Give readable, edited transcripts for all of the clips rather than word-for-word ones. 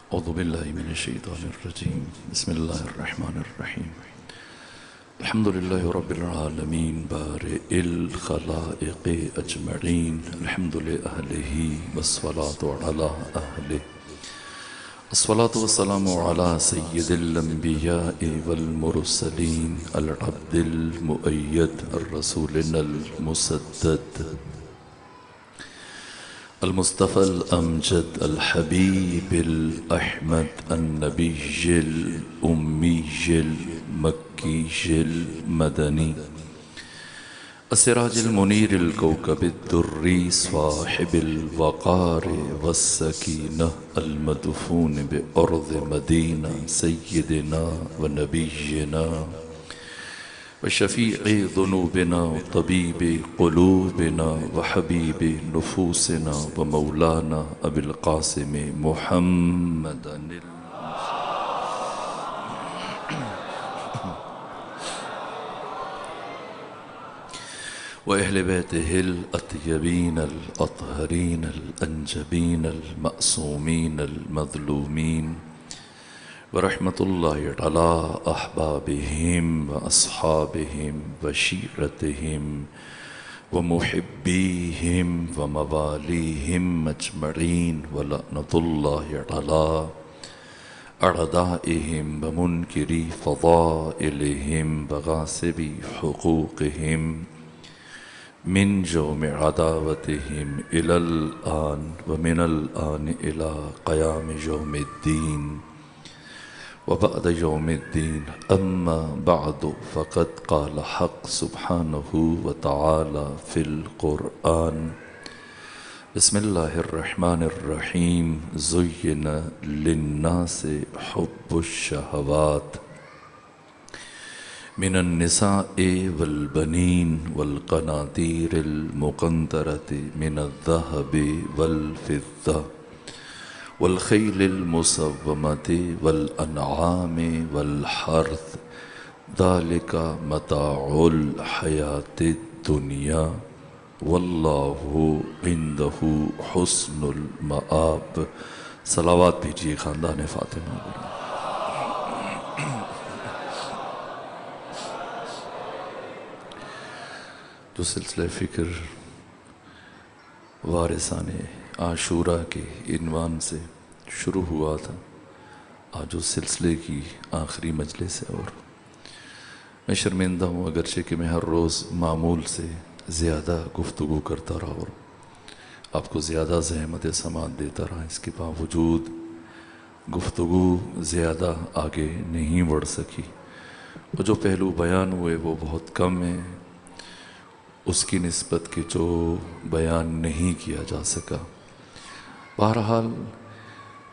أعوذ بالله من الشيطان الرجيم بسم الله الرحمن الرحيم الحمد لله رب العالمين بارئ الخلائق أجمعين الحمد لأهله والصلاة على أهله الصلاة والسلام على سيد الأنبياء والمرسلين العبد المؤيد الرسولنا المسدد المصطفى الأمجد الحبيب الأحمد النبي الأمي المكي المدني السراج المنير الكوكب الدري صاحب الوقار والسكينة المدفون بأرض مدينة سيدنا ونبينا وشفيع ذنوبنا وطبيب قلوبنا وحبيب نفوسنا ومولانا أبي القاسم محمد وأهل بيته الأطيبين الأطهرين الأنجبين المأسومين المظلومين ورحمة الله على أحبابهم وأصحابهم وشيرتهم ومحبيهم ومواليهم أجمعين ولعنة الله على أعدائهم ومنكري فضائلهم وغاصبي حقوقهم من جوم عداوتهم إلى الآن ومن الآن إلى قيام يوم الدين وبعد يوم الدين أما بعد فقد قال حق سبحانه وتعالى في القرآن بسم الله الرحمن الرحيم زين للناس حب الشهوات من النساء والبنين والقناطير المقنطرة من الذهب والفضة والخيل المسومة والأنعام والحرث ذلك متاع الحياة الدنيا والله عنده حسن المآب صلوات بھیجیے خاندان فاطمہ پر جو سلسلہ فکر وارثان عاشوراء کے عنوان سے شروع ہوا تھا آج اس سلسلے کی آخری مجلس ہے اور میں شرمندہ ہوں اگرچہ کہ میں ہر روز معمول سے زیادہ گفتگو کرتا رہا اور آپ کو زیادہ زحمت سماعت دیتا رہا، اس کے باوجود گفتگو زیادہ آگے نہیں بڑھ سکی اور جو پہلو بیان ہوئے وہ بہت کم ہیں اس کی نسبت کہ جو بیان نہیں کیا جا سکا۔ بہرحال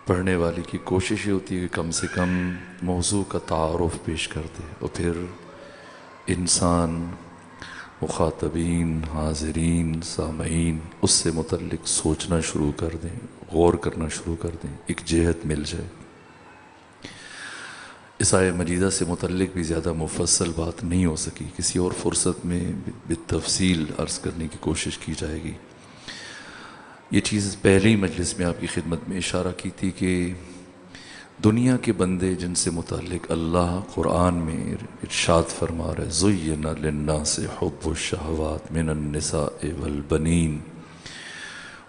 پڑھنے والے کی کوشش یہ ہوتی ہے کہ کم سے کم موضوع کا تعارف پیش کر دے اور پھر انسان مخاطبین حاضرین سامعین اس سے متعلق سوچنا شروع کر دیں، غور کرنا شروع کر دیں، ایک جہت مل جائے۔ اس آیہ مجیدہ سے متعلق بھی زیادہ مفصل بات نہیں ہو سکی، کسی اور فرصت میں بالتفصیل عرض کرنے کی کوشش کی جائے گی۔ یہ چیز پہلی مجلس میں آپ کی خدمت میں اشارہ کی تھی کہ دنیا کے بندے جن سے متعلق اللہ قرآن میں ارشاد فرما رہا ہے زُيِّنَ لِلنَّاسِ حُبُّ الشَّهَوَاتِ مِنَ النِّسَاءِ وَالْبَنِينَ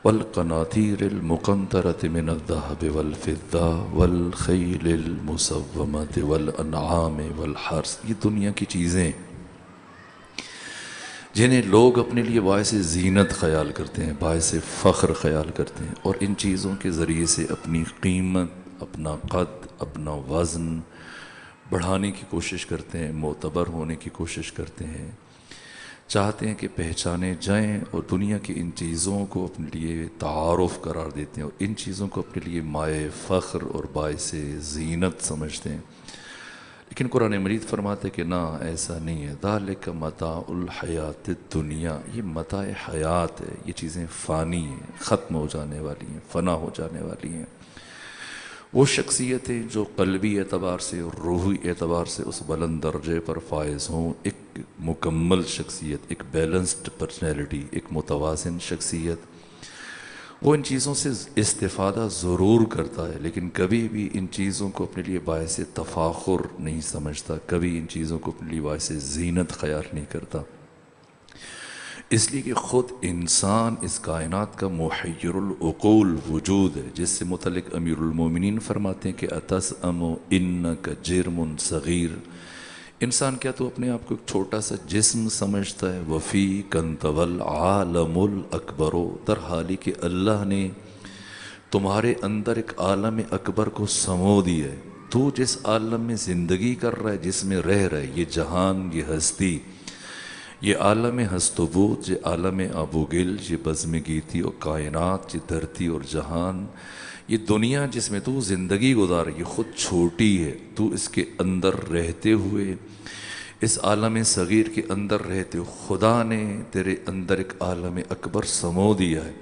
وَالْقَنَاطِيرِ الْمُقَنطَرَةِ مِنَ الذَّهَبِ وَالْفِضَّةِ وَالْخَيْلِ الْمُسَوَّمَةِ وَالْأَنْعَامِ وَالْحَرْثِ، یہ دنیا کی چیزیں جنہیں لوگ اپنے لیے باعث زینت خیال کرتے ہیں، باعث فخر خیال کرتے ہیں اور ان چیزوں کے ذریعے سے اپنی قیمت، اپنا قد، اپنا وزن بڑھانے کی کوشش کرتے ہیں، معتبر ہونے کی کوشش کرتے ہیں، چاہتے ہیں کہ پہچانے جائیں اور دنیا کی ان چیزوں کو اپنے لیے تعارف قرار دیتے ہیں اور ان چیزوں کو اپنے لیے مائع فخر اور باعث زینت سمجھتے ہیں۔ لیکن قرآن مجید فرماتے کہ نہ، ایسا نہیں ہے۔ ذالک متاع الحیات الدنیا، یہ متاع حیات ہے، یہ چیزیں فانی ہیں، ختم ہو جانے والی ہیں، فنا ہو جانے والی ہیں۔ وہ شخصیتیں جو قلبی اعتبار سے اور روحی اعتبار سے اس بلند درجے پر فائز ہوں، ایک مکمل شخصیت، ایک بیلنسڈ پرسنالٹی، ایک متوازن شخصیت، وہ ان چیزوں سے استفادہ ضرور کرتا ہے، لیکن کبھی بھی ان چیزوں کو اپنے لیے باعث تفاخر نہیں سمجھتا، کبھی ان چیزوں کو اپنے لیے باعث زینت خیال نہیں کرتا، اس لیے کہ خود انسان اس کائنات کا محیر العقول وجود ہے، جس سے متعلق امیر المومنین فرماتے ہیں کہ اتسأم انک جرم صغیر، انسان کیا تو اپنے آپ کو ایک چھوٹا سا جسم سمجھتا ہے، وفی کنتول عالم الاکبر، در حالی کہ اللہ نے تمہارے اندر ایک عالم اکبر کو سمو دیا ہے، تو جس عالم میں زندگی کر رہا ہے، جس میں رہ رہا ہے، یہ جہان، یہ ہستی، یہ عالم ہست و بود، یہ عالم آب و گل، یہ بزم گیتی اور کائنات، یہ دھرتی اور جہان، یہ دنیا جس میں تو زندگی گزار، یہ خود چھوٹی ہے، تو اس کے اندر رہتے ہوئے، اس عالم صغیر کے اندر رہتے ہوئے خدا نے تیرے اندر ایک عالم اکبر سمو دیا ہے۔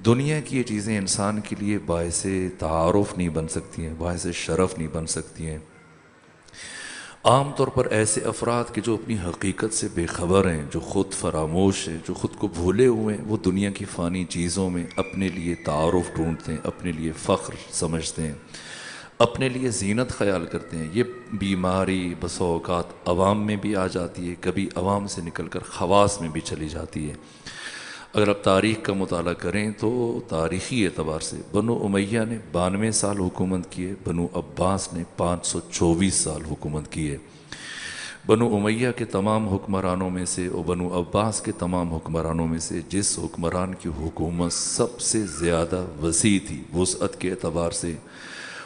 دنیا کی یہ چیزیں انسان کے لیے باعث تعارف نہیں بن سکتی ہیں، باعث شرف نہیں بن سکتی ہیں۔ عام طور پر ایسے افراد کہ جو اپنی حقیقت سے بے خبر ہیں، جو خود فراموش ہیں، جو خود کو بھولے ہوئے ہیں، وہ دنیا کی فانی چیزوں میں اپنے لیے تعارف ڈھونڈتے ہیں، اپنے لیے فخر سمجھتے ہیں، اپنے لیے زینت خیال کرتے ہیں۔ یہ بیماری بسا اوقات عوام میں بھی آ جاتی ہے، کبھی عوام سے نکل کر خواص میں بھی چلی جاتی ہے۔ اگر آپ تاریخ کا مطالعہ کریں تو تاریخی اعتبار سے بنو امیہ نے 92 سال حکومت کی ہے، بنو عباس نے 524 سال حکومت کی ہے۔ بنو امیہ کے تمام حکمرانوں میں سے اور بنو عباس کے تمام حکمرانوں میں سے جس حکمران کی حکومت سب سے زیادہ وسیع تھی وسعت کے اعتبار سے،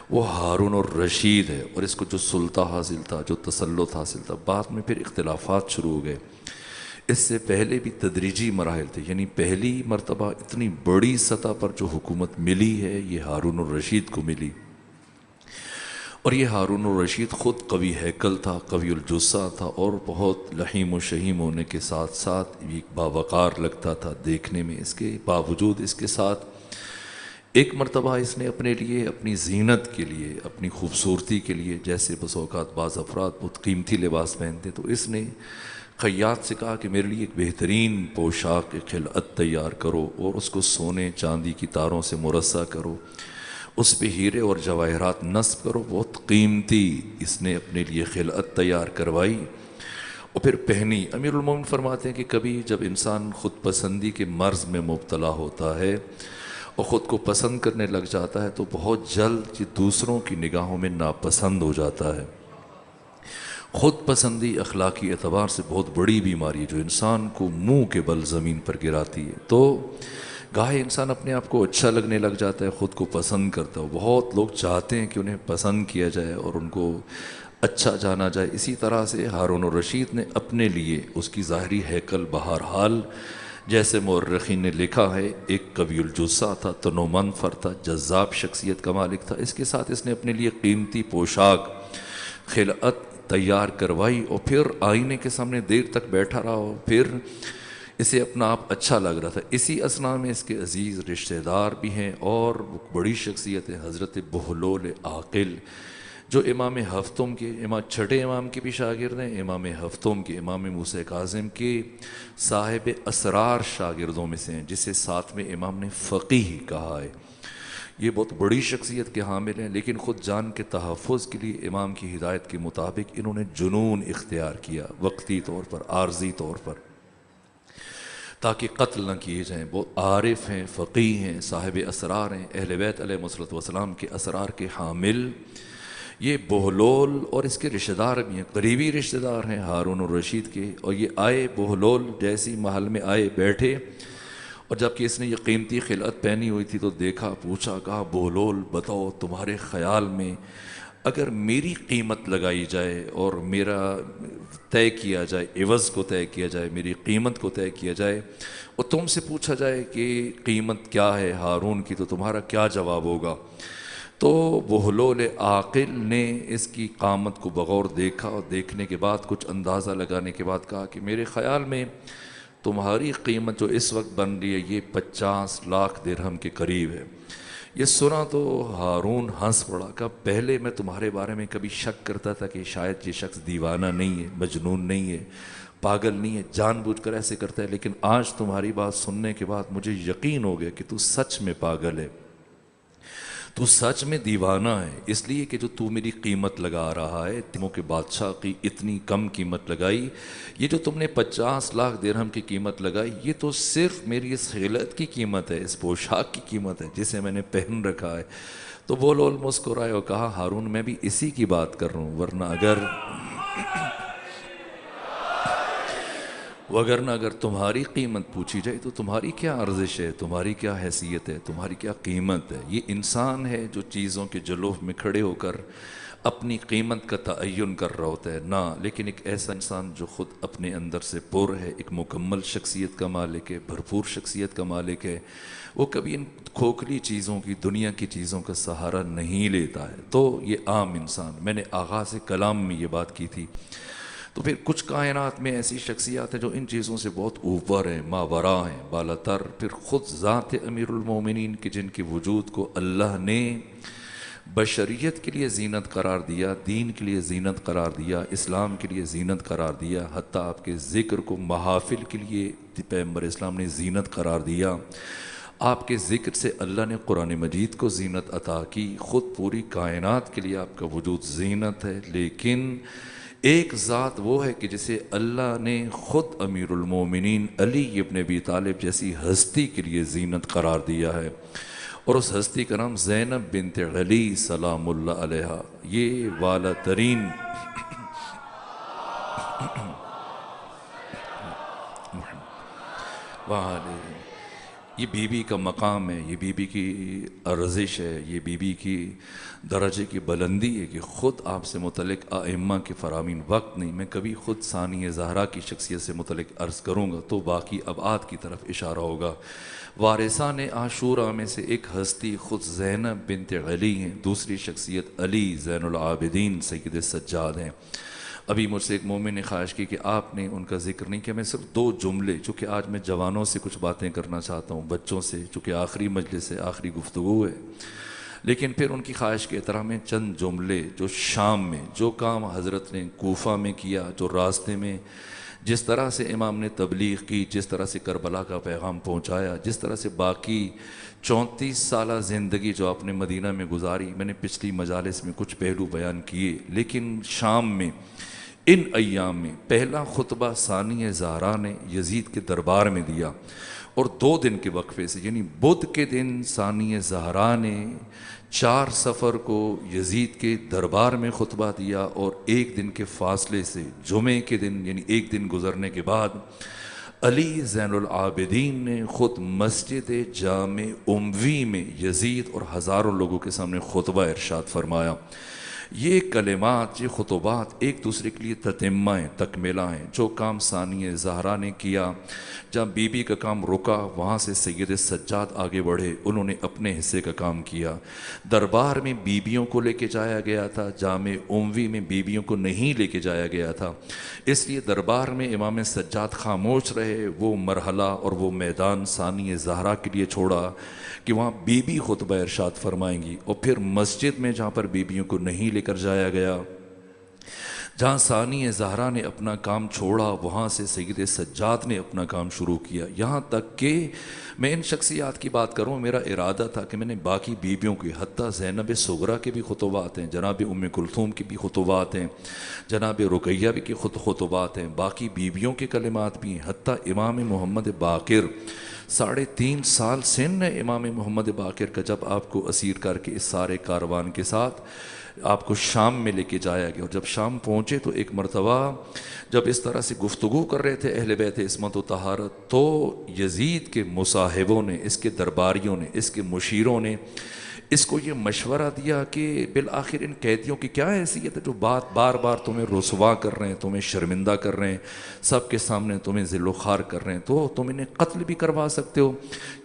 وہ ہارون الرشید ہے، اور اس کو جو سلطہ حاصل تھا، جو تسلط حاصل تھا، بعد میں پھر اختلافات شروع ہو گئے۔ اس سے پہلے بھی تدریجی مراحل تھے، یعنی پہلی مرتبہ اتنی بڑی سطح پر جو حکومت ملی ہے یہ ہارون الرشید کو ملی، اور یہ ہارون الرشید خود قوی ہیکل تھا، قوی الجثہ تھا، اور بہت لحیم و شہیم ہونے کے ساتھ ساتھ یہ باوقار لگتا تھا دیکھنے میں۔ اس کے باوجود اس کے ساتھ ایک مرتبہ اس نے اپنے لیے، اپنی زینت کے لیے، اپنی خوبصورتی کے لیے، جیسے بس اوقات بعض افراد بہت قیمتی لباس پہنتے، تو اس نے خیاط سے کہا کہ میرے لیے ایک بہترین پوشاک خلعت تیار کرو، اور اس کو سونے چاندی کی تاروں سے مرصع کرو، اس پہ ہیرے اور جواہرات نصب کرو، بہت قیمتی اس نے اپنے لیے خلعت تیار کروائی اور پھر پہنی۔ امیر المومنین فرماتے ہیں کہ کبھی جب انسان خود پسندی کے مرض میں مبتلا ہوتا ہے اور خود کو پسند کرنے لگ جاتا ہے تو بہت جلد یہ دوسروں کی نگاہوں میں ناپسند ہو جاتا ہے۔ خود پسندی اخلاقی اعتبار سے بہت بڑی بیماری ہے جو انسان کو منہ کے بل زمین پر گراتی ہے۔ تو گاہے انسان اپنے آپ کو اچھا لگنے لگ جاتا ہے، خود کو پسند کرتا ہے، بہت لوگ چاہتے ہیں کہ انہیں پسند کیا جائے اور ان کو اچھا جانا جائے۔ اسی طرح سے ہارون الرشید نے اپنے لیے اس کی ظاہری ہیکل بہرحال، جیسے مورخین نے لکھا ہے، ایک قوی الجثہ تھا، تنومند فرد تھا، جذاب شخصیت کا مالک تھا، اس کے ساتھ اس نے اپنے لیے قیمتی پوشاک خلعت تیار کروائی، اور پھر آئینے کے سامنے دیر تک بیٹھا رہا، اور پھر اسے اپنا آپ اچھا لگ رہا تھا۔ اسی اثناء میں اس کے عزیز رشتہ دار بھی ہیں اور بڑی شخصیت ہے حضرت بہلول عاقل، جو امام ہفتم کے، چھٹے امام کے بھی شاگرد ہیں، امام ہفتم کے، امام موسیٰ کاظم کے صاحب اسرار شاگردوں میں سے ہیں، جسے ساتویں امام نے فقیہ کہا ہے۔ یہ بہت بڑی شخصیت کے حامل ہیں، لیکن خود جان کے تحفظ کے لیے امام کی ہدایت کے مطابق انہوں نے جنون اختیار کیا، وقتی طور پر، عارضی طور پر، تاکہ قتل نہ کیے جائیں۔ بہت عارف ہیں، فقیہ ہیں، صاحب اسرار ہیں، اہل بیت علیہ الصلوۃ والسلام کے اسرار کے حامل یہ بہلول اور اس کے رشتہ دار بھی ہیں، قریبی رشتہ دار ہیں ہارون الرشید کے۔ اور یہ آئے بہلول جیسی محل میں آئے، بیٹھے، اور جب کہ اس نے یہ قیمتی خلعت پہنی ہوئی تھی تو دیکھا، پوچھا، کہا بہلول بتاؤ تمہارے خیال میں اگر میری قیمت لگائی جائے اور میرا طے کیا جائے، عوض کو طے کیا جائے، میری قیمت کو طے کیا جائے، اور تم سے پوچھا جائے کہ قیمت کیا ہے ہارون کی، تو تمہارا کیا جواب ہوگا؟ تو بہلول عاقل نے اس کی قامت کو بغور دیکھا، اور دیکھنے کے بعد کچھ اندازہ لگانے کے بعد کہا کہ میرے خیال میں تمہاری قیمت جو اس وقت بن رہی ہے یہ 50 لاکھ درہم کے قریب ہے۔ یہ سنا تو ہارون ہنس پڑا، کہ پہلے میں تمہارے بارے میں کبھی شک کرتا تھا کہ شاید یہ شخص دیوانہ نہیں ہے، مجنون نہیں ہے، پاگل نہیں ہے، جان بوجھ کر ایسے کرتا ہے، لیکن آج تمہاری بات سننے کے بعد مجھے یقین ہو گیا کہ تو سچ میں پاگل ہے، تو سچ میں دیوانہ ہے، اس لیے کہ جو تو میری قیمت لگا رہا ہے، تموں کے بادشاہ کی اتنی کم قیمت لگائی، یہ جو تم نے 50 لاکھ درہم کی قیمت لگائی، یہ تو صرف میری اس خلعت کی قیمت ہے، اس پوشاک کی قیمت ہے جسے میں نے پہن رکھا ہے۔ تو وہ لوگ مسکرائے اور کہا ہارون میں بھی اسی کی بات کر رہا ہوں، وگرنہ اگر تمہاری قیمت پوچھی جائے تو تمہاری کیا ارزش ہے، تمہاری کیا حیثیت ہے، تمہاری کیا قیمت ہے؟ یہ انسان ہے جو چیزوں کے جلوہ میں کھڑے ہو کر اپنی قیمت کا تعین کر رہا ہوتا ہے، نہ، لیکن ایک ایسا انسان جو خود اپنے اندر سے پر ہے، ایک مکمل شخصیت کا مالک ہے، بھرپور شخصیت کا مالک ہے، وہ کبھی ان کھوکھلی چیزوں کی، دنیا کی چیزوں کا سہارا نہیں لیتا ہے۔ تو یہ عام انسان، میں نے آغاز کلام میں یہ بات کی تھی۔ تو پھر کچھ کائنات میں ایسی شخصیات ہیں جو ان چیزوں سے بہت اوپر ہیں، ماورا ہیں، بالاتر، پھر خود ذات امیر المومنین کے جن کے وجود کو اللہ نے بشریت کے لیے زینت قرار دیا، دین کے لیے زینت قرار دیا، اسلام کے لیے زینت قرار دیا، حتیٰ آپ کے ذکر کو محافل کے لیے پیغمبر اسلام نے زینت قرار دیا، آپ کے ذکر سے اللہ نے قرآن مجید کو زینت عطا کی، خود پوری کائنات کے لیے آپ کا وجود زینت ہے، لیکن ایک ذات وہ ہے کہ جسے اللہ نے خود امیر المومنین علی ابن ابی طالب جیسی ہستی کے لیے زینت قرار دیا ہے، اور اس ہستی کا نام زینب بنت علی سلام اللہ علیہا، یہ والا ترین یہ بی بی کا مقام ہے، یہ بی بی کی ارزش ہے، یہ بی بی کی درجے کی بلندی ہے کہ خود آپ سے متعلق ائمہ کے فرامین وقت نہیں، میں کبھی خود ثانیہ زہرا کی شخصیت سے متعلق عرض کروں گا تو باقی ابعاد کی طرف اشارہ ہوگا۔ وارثان عاشورہ میں سے ایک ہستی خود زینب بنت علی ہیں، دوسری شخصیت علی زین العابدین سید سجاد ہیں۔ ابھی مجھ سے ایک مومن نے خواہش کی کہ آپ نے ان کا ذکر نہیں کیا، میں صرف 2 جملے، چونکہ آج میں جوانوں سے کچھ باتیں کرنا چاہتا ہوں، بچوں سے، چونکہ آخری مجلس ہے، آخری گفتگو ہے، لیکن پھر ان کی خواہش کے احترام میں چند جملے جو شام میں جو کام حضرت نے کوفہ میں کیا، جو راستے میں جس طرح سے امام نے تبلیغ کی، جس طرح سے کربلا کا پیغام پہنچایا، جس طرح سے باقی 34 سالہ زندگی جو آپ نے مدینہ میں گزاری، میں نے پچھلی مجالس میں کچھ پہلو بیان کیے، لیکن شام میں ان ایام میں پہلا خطبہ ثانیہ زہرا نے یزید کے دربار میں دیا، اور 2 دن کے وقفے سے، یعنی بدھ کے دن ثانیہ زہرا نے 4 صفر کو یزید کے دربار میں خطبہ دیا، اور 1 دن کے فاصلے سے جمعے کے دن، یعنی 1 دن گزرنے کے بعد علی زین العابدین نے خود مسجد جامع اموی میں یزید اور ہزاروں لوگوں کے سامنے خطبہ ارشاد فرمایا۔ یہ کلمات، یہ خطبات ایک دوسرے کے لیے تتمہ ہیں، تکملہ ہیں۔ جو کام ثانیہ زہرا نے کیا، جہاں بی بی کا کام رکا، وہاں سے سید سجاد آگے بڑھے، انہوں نے اپنے حصے کا کام کیا۔ دربار میں بیویوں کو لے کے جایا گیا تھا، جامع اموی میں بیویوں کو نہیں لے کے جایا گیا تھا، اس لیے دربار میں امام سجاد خاموش رہے، وہ مرحلہ اور وہ میدان ثانیہ زہرا کے لیے چھوڑا کہ وہاں بی بی خطبہ ارشاد فرمائیں گی، اور پھر مسجد میں جہاں پر بیویوں کو نہیں لے کر جایا گیا، جہاں ثانیہ زہرا نے اپنا کام چھوڑا، وہاں سے سید سجاد نے اپنا کام شروع کیا، یہاں تک کہ میں ان شخصیات کی بات کروں، میرا ارادہ تھا کہ میں نے باقی بیویوں کی، حتیٰ زینب صغریٰ کے بھی خطبات ہیں، جناب ام کلثوم کی بھی خطبات ہیں، جناب رقیہ کی خطبات ہیں، باقی بیویوں کے کلمات بھی ہیں، حتیٰ امام محمد باقر 3.5 سال سن ہے امام محمد باقر کا، جب آپ کو اسیر کر کے اس سارے کاروان کے ساتھ آپ کو شام میں لے کے جایا گیا، اور جب شام پہنچے تو ایک مرتبہ جب اس طرح سے گفتگو کر رہے تھے اہل بیت عصمت و طہارت، تو یزید کے مصاحبوں نے، اس کے درباریوں نے، اس کے مشیروں نے اس کو یہ مشورہ دیا کہ بالآخر ان قیدیوں کی کیا حیثیت ہے جو بار بار تمہیں رسوا کر رہے ہیں، تمہیں شرمندہ کر رہے ہیں، سب کے سامنے تمہیں ذل و خوار کر رہے ہیں، تو تم انہیں قتل بھی کروا سکتے ہو۔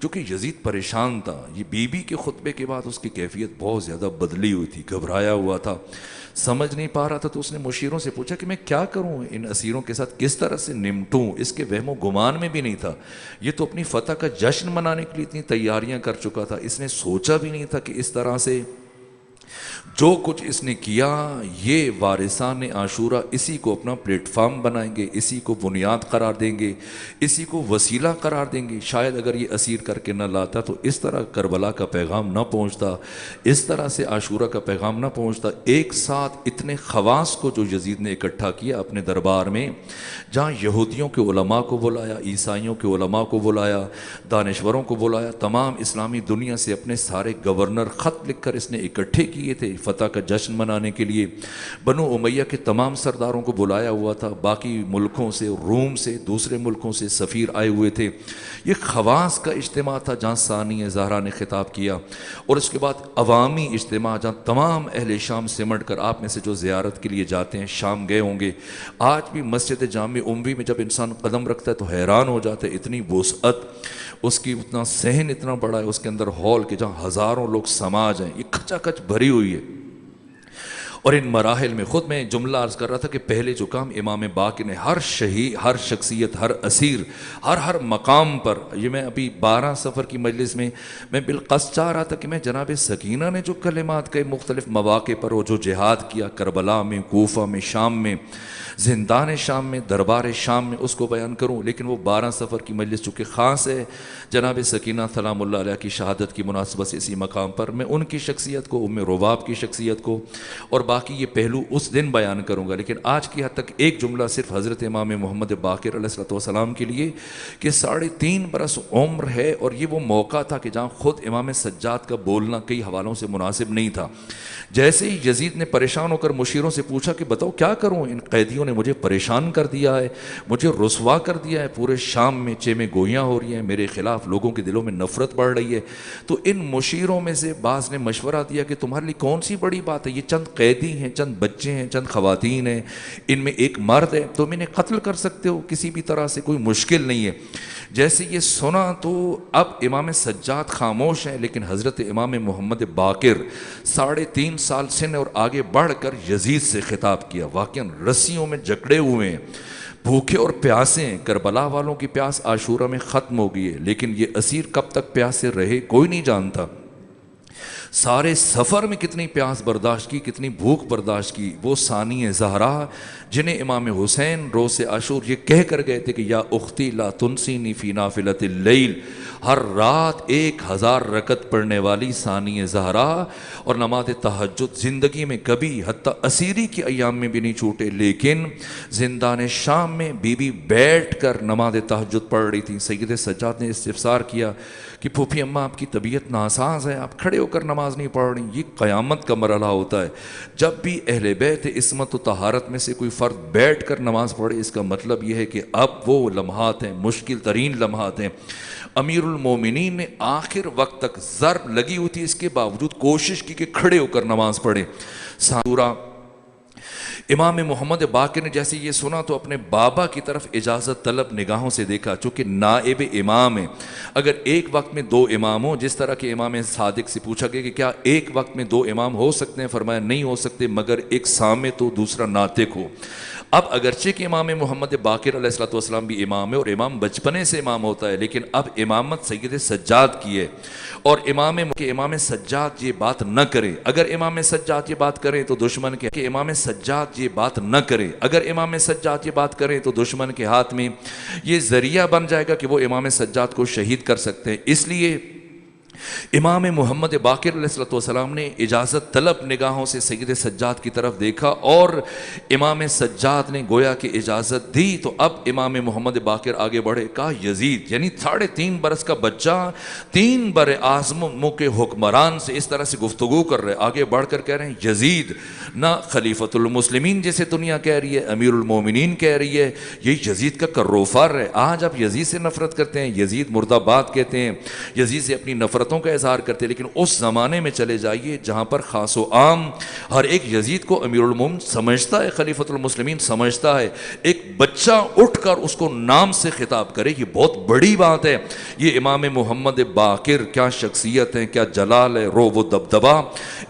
چونکہ یزید پریشان تھا، یہ بی بی کے خطبے کے بعد اس کی کیفیت بہت زیادہ بدلی ہوئی تھی، گھبرایا ہوا تھا، سمجھ نہیں پا رہا تھا، تو اس نے مشیروں سے پوچھا کہ میں کیا کروں، ان اسیروں کے ساتھ کس طرح سے نمٹوں، اس کے وہم و گمان میں بھی نہیں تھا، یہ تو اپنی فتح کا جشن منانے کے لیے اتنی تیاریاں کر چکا تھا، اس نے سوچا بھی نہیں تھا کہ اس طرح سے جو کچھ اس نے کیا یہ وارثان عاشورہ اسی کو اپنا پلیٹ فارم بنائیں گے، اسی کو بنیاد قرار دیں گے، اسی کو وسیلہ قرار دیں گے۔ شاید اگر یہ اسیر کر کے نہ لاتا تو اس طرح کربلا کا پیغام نہ پہنچتا، اس طرح سے عاشورہ کا پیغام نہ پہنچتا۔ ایک ساتھ اتنے خواص کو جو یزید نے اکٹھا کیا اپنے دربار میں، جہاں یہودیوں کے علماء کو بلایا، عیسائیوں کے علماء کو بلایا، دانشوروں کو بلایا، تمام اسلامی دنیا سے اپنے سارے گورنر خط لکھ کر اس نے اکٹھے کیے تھے فتح کا جشن منانے کے لیے۔ بنو امیہ کے تمام سرداروں کو بلایا ہوا تھا، باقی ملکوں سے، روم سے، دوسرے ملکوں سے سفیر آئے ہوئے تھے۔ یہ خواص کا اجتماع تھا جہاں ثانی زہرا نے خطاب کیا، اور اس کے بعد عوامی اجتماع جہاں تمام اہل شام سمٹ کر، آپ میں سے جو زیارت کے لیے جاتے ہیں شام گئے ہوں گے، آج بھی مسجد جامع اموی میں جب انسان قدم رکھتا ہے تو حیران ہو جاتا ہے، اتنی وسعت اس کی، اتنا صحن اتنا بڑا ہے اس کے اندر، ہال کے جہاں ہزاروں لوگ سما جائیں، یہ کھچا کھچ بھری ہوئی ہے۔ اور ان مراحل میں خود میں جملہ عرض کر رہا تھا کہ پہلے جو کام امام باقر نے ہر شہید، ہر شخصیت، ہر اسیر، ہر مقام پر، یہ میں ابھی 12 سفر کی مجلس میں بالقصد چاہ رہا تھا کہ میں جناب سکینہ نے جو کلمات کہے مختلف مواقع پر، وہ جو جہاد کیا کربلا میں، کوفہ میں، شام میں، زندان شام میں، دربار شام میں، اس کو بیان کروں، لیکن وہ 12 سفر کی مجلس چونکہ خاص ہے جناب سکینہ سلام اللہ علیہ کی شہادت کی مناسبت سے، اسی مقام پر میں ان کی شخصیت کو، ام رباب کی شخصیت کو، اور باقی یہ پہلو اس دن بیان کروں گا۔ لیکن آج کی حد تک ایک جملہ صرف حضرت امام محمد باقر علیہ السلام کے لیے کہ 3.5 برس عمر ہے، اور یہ وہ موقع تھا کہ جہاں خود امام سجاد کا بولنا کئی حوالوں سے مناسب نہیں تھا۔ جیسے ہی یزید نے پریشان ہو کر مشیروں سے پوچھا کہ بتاؤ کیا کروں، ان قیدیوں نے مجھے پریشان کر دیا ہے، مجھے رسوا کر دیا ہے، پورے شام میں چیمیں گوئیاں ہو رہی ہیں، میرے خلاف لوگوں کے دلوں میں نفرت بڑھ رہی ہے۔ تو ان مشیروں میں سے بعض نے مشورہ دیا کہ تمہارے لیے کون سی بڑی بات ہے، یہ چند قیدی ہیں، چند بچے ہیں، چند خواتین ہیں، ان میں ایک مرد ہے، تم انہیں قتل کر سکتے ہو کسی بھی طرح سے، کوئی مشکل نہیں ہے۔ جیسے یہ سنا تو اب امام سجاد خاموش ہیں، لیکن حضرت امام محمد باقر 3.5 سال سن اور آگے بڑھ کر یزید سے خطاب کیا۔ واقعاً رسیوں میں جکڑے ہوئے ہیں، بھوکے اور پیاسے ہیں۔ کربلا والوں کی پیاس عاشورہ میں ختم ہو گئی ہے، لیکن یہ اسیر کب تک پیاسے رہے کوئی نہیں جانتا۔ سارے سفر میں کتنی پیاس برداشت کی، کتنی بھوک برداشت کی۔ وہ ثانی زہرا جنہیں امام حسین روز عاشور یہ کہہ کر گئے تھے کہ یا اختی لا تنسینی فی نافلۃ اللیل، ہر رات 1000 رکعت پڑھنے والی ثانی زہرا، اور نماز تہجد زندگی میں کبھی حتیٰ اسیری کے ایام میں بھی نہیں چھوٹے، لیکن زندان شام میں بی بی بیٹھ کر نماز تہجد پڑھ رہی تھی۔ سید سجاد نے استفسار کیا کہ پھوپھی اماں آپ کی طبیعت ناساز ہے، آپ کھڑے ہو کر نماز نہیں پڑھ رہی۔ یہ قیامت کا مرحلہ ہوتا ہے جب بھی اہل بیت عصمت و طہارت میں سے کوئی فرد بیٹھ کر نماز پڑھے، اس کا مطلب یہ ہے کہ اب وہ لمحات ہیں، مشکل ترین لمحات ہیں۔ امیر المومنین نے آخر وقت تک ضرب لگی ہوئی تھی، اس کے باوجود کوشش کی کہ کھڑے ہو کر نماز پڑھے۔ سورہ امام محمد باقر نے جیسے یہ سنا تو اپنے بابا کی طرف اجازت طلب نگاہوں سے دیکھا، چونکہ نائب امام ہے۔ اگر ایک وقت میں 2 امام ہوں، جس طرح کہ امام صادق سے پوچھا گیا کہ کیا ایک وقت میں 2 امام ہو سکتے ہیں، فرمایا نہیں ہو سکتے، مگر ایک صامت ہو دوسرا ناطق ہو۔ اب اگرچہ کہ امام محمد باقر علیہ السلام بھی امام ہے، اور امام بچپنے سے امام ہوتا ہے، لیکن اب امامت سید سجاد کی ہے، اور امام سجاد یہ بات نہ کرے۔ اگر امام سجاد یہ بات کریں تو دشمن کے امام سجاد یہ بات نہ کرے، اگر امام سجاد یہ بات کریں تو دشمن کے ہاتھ میں یہ ذریعہ بن جائے گا کہ وہ امام سجاد کو شہید کر سکتے ہیں۔ اس لیے امام محمد باقر علیہ السلام نے اجازت طلب نگاہوں سے سید سجاد کی طرف دیکھا، اور امام سجاد نے گویا کہ اجازت دی تو اب امام محمد باقر آگے بڑھے۔ کہا یزید، یعنی 3.5 برس کا بچہ 3 بر اعظموں کے حکمران سے اس طرح سے گفتگو کر رہے، آگے بڑھ کر کہہ رہے ہیں یزید نہ خلیفۃ المسلمین جیسے دنیا کہہ رہی ہے، امیر المومنین کہہ رہی ہے، یہ یزید کا کروفر ہے۔ آج آپ یزید سے نفرت کرتے ہیں، یزید مرد آباد کہتے ہیں، یزید سے اپنی نفرتوں کا اظہار کرتے، لیکن اس زمانے میں چلے جائیے جہاں پر خاص و عام ہر ایک یزید کو امیر المومن سمجھتا ہے، خلیفۃ المسلمین سمجھتا ہے۔ ایک بچہ اٹھ کر اس کو نام سے خطاب کرے، یہ بہت بڑی بات ہے۔ یہ امام محمد باقر کیا شخصیت ہے، کیا جلال ہے، رو و دبدبا،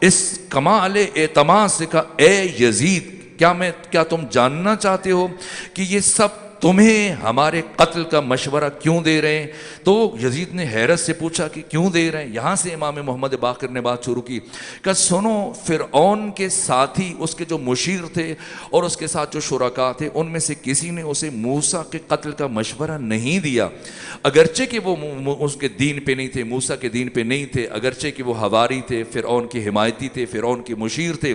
اس کمال اعتماد سے کہا اے یزید، کیا تم جاننا چاہتے ہو کہ یہ سب تمہیں ہمارے قتل کا مشورہ کیوں دے رہے ہیں؟ تو یزید نے حیرت سے پوچھا کہ کیوں دے رہے ہیں؟ یہاں سے امام محمد باقر نے بات شروع کی کہ سنو، فرعون کے ساتھی، اس کے جو مشیر تھے اور اس کے ساتھ جو شرکاء تھے، ان میں سے کسی نے اسے موسیٰ کے قتل کا مشورہ نہیں دیا، اگرچہ کہ وہ اس کے دین پہ نہیں تھے، موسیٰ کے دین پہ نہیں تھے، اگرچہ کہ وہ حواری تھے، فرعون کے حمایتی تھے، فرعون کے مشیر تھے،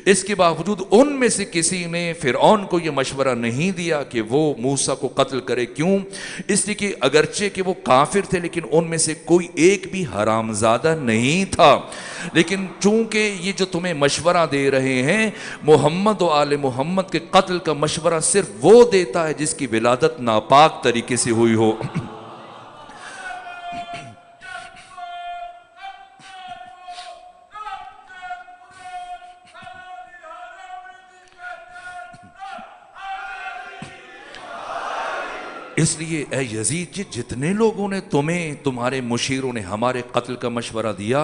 اس کے باوجود ان میں سے کسی نے فرعون کو یہ مشورہ نہیں دیا کہ وہ موسیٰ کو قتل کرے۔ کیوں؟ اس لیے کہ اگرچہ کہ وہ کافر تھے لیکن ان میں سے کوئی ایک بھی حرامزادہ نہیں تھا، لیکن چونکہ یہ جو تمہیں مشورہ دے رہے ہیں، محمد و آل محمد کے قتل کا مشورہ صرف وہ دیتا ہے جس کی ولادت ناپاک طریقے سے ہوئی ہو۔ اس لیے اے یزید جی، جتنے لوگوں نے تمہیں، تمہارے مشیروں نے ہمارے قتل کا مشورہ دیا،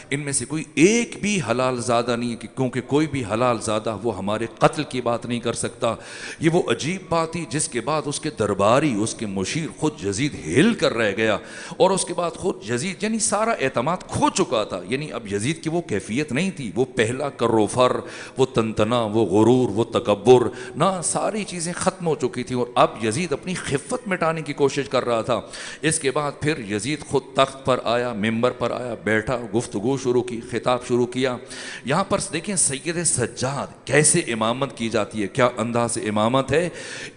ان میں سے کوئی ایک بھی حلال زادہ نہیں ہے، کیونکہ کوئی بھی حلال زادہ وہ ہمارے قتل کی بات نہیں کر سکتا۔ یہ وہ عجیب بات تھی جس کے بعد اس کے درباری، اس کے مشیر خود یزید ہل کر رہ گیا، اور اس کے بعد خود یزید یعنی سارا اعتماد کھو چکا تھا۔ یعنی اب یزید کی وہ کیفیت نہیں تھی، وہ پہلا کر و فر، وہ تنتنا، وہ غرور، وہ تکبر، نہ، ساری چیزیں ختم ہو چکی تھیں، اور اب یزید اپنی خفت مٹانے کی کوشش کر رہا تھا۔ اس کے بعد پھر یزید خود تخت پر آیا، ممبر پر آیا، بیٹھا، گفتگو شروع کی، خطاب شروع کیا۔ یہاں پر دیکھیں سید سجاد کیسے امامت کی جاتی ہے، کیا انداز امامت ہے۔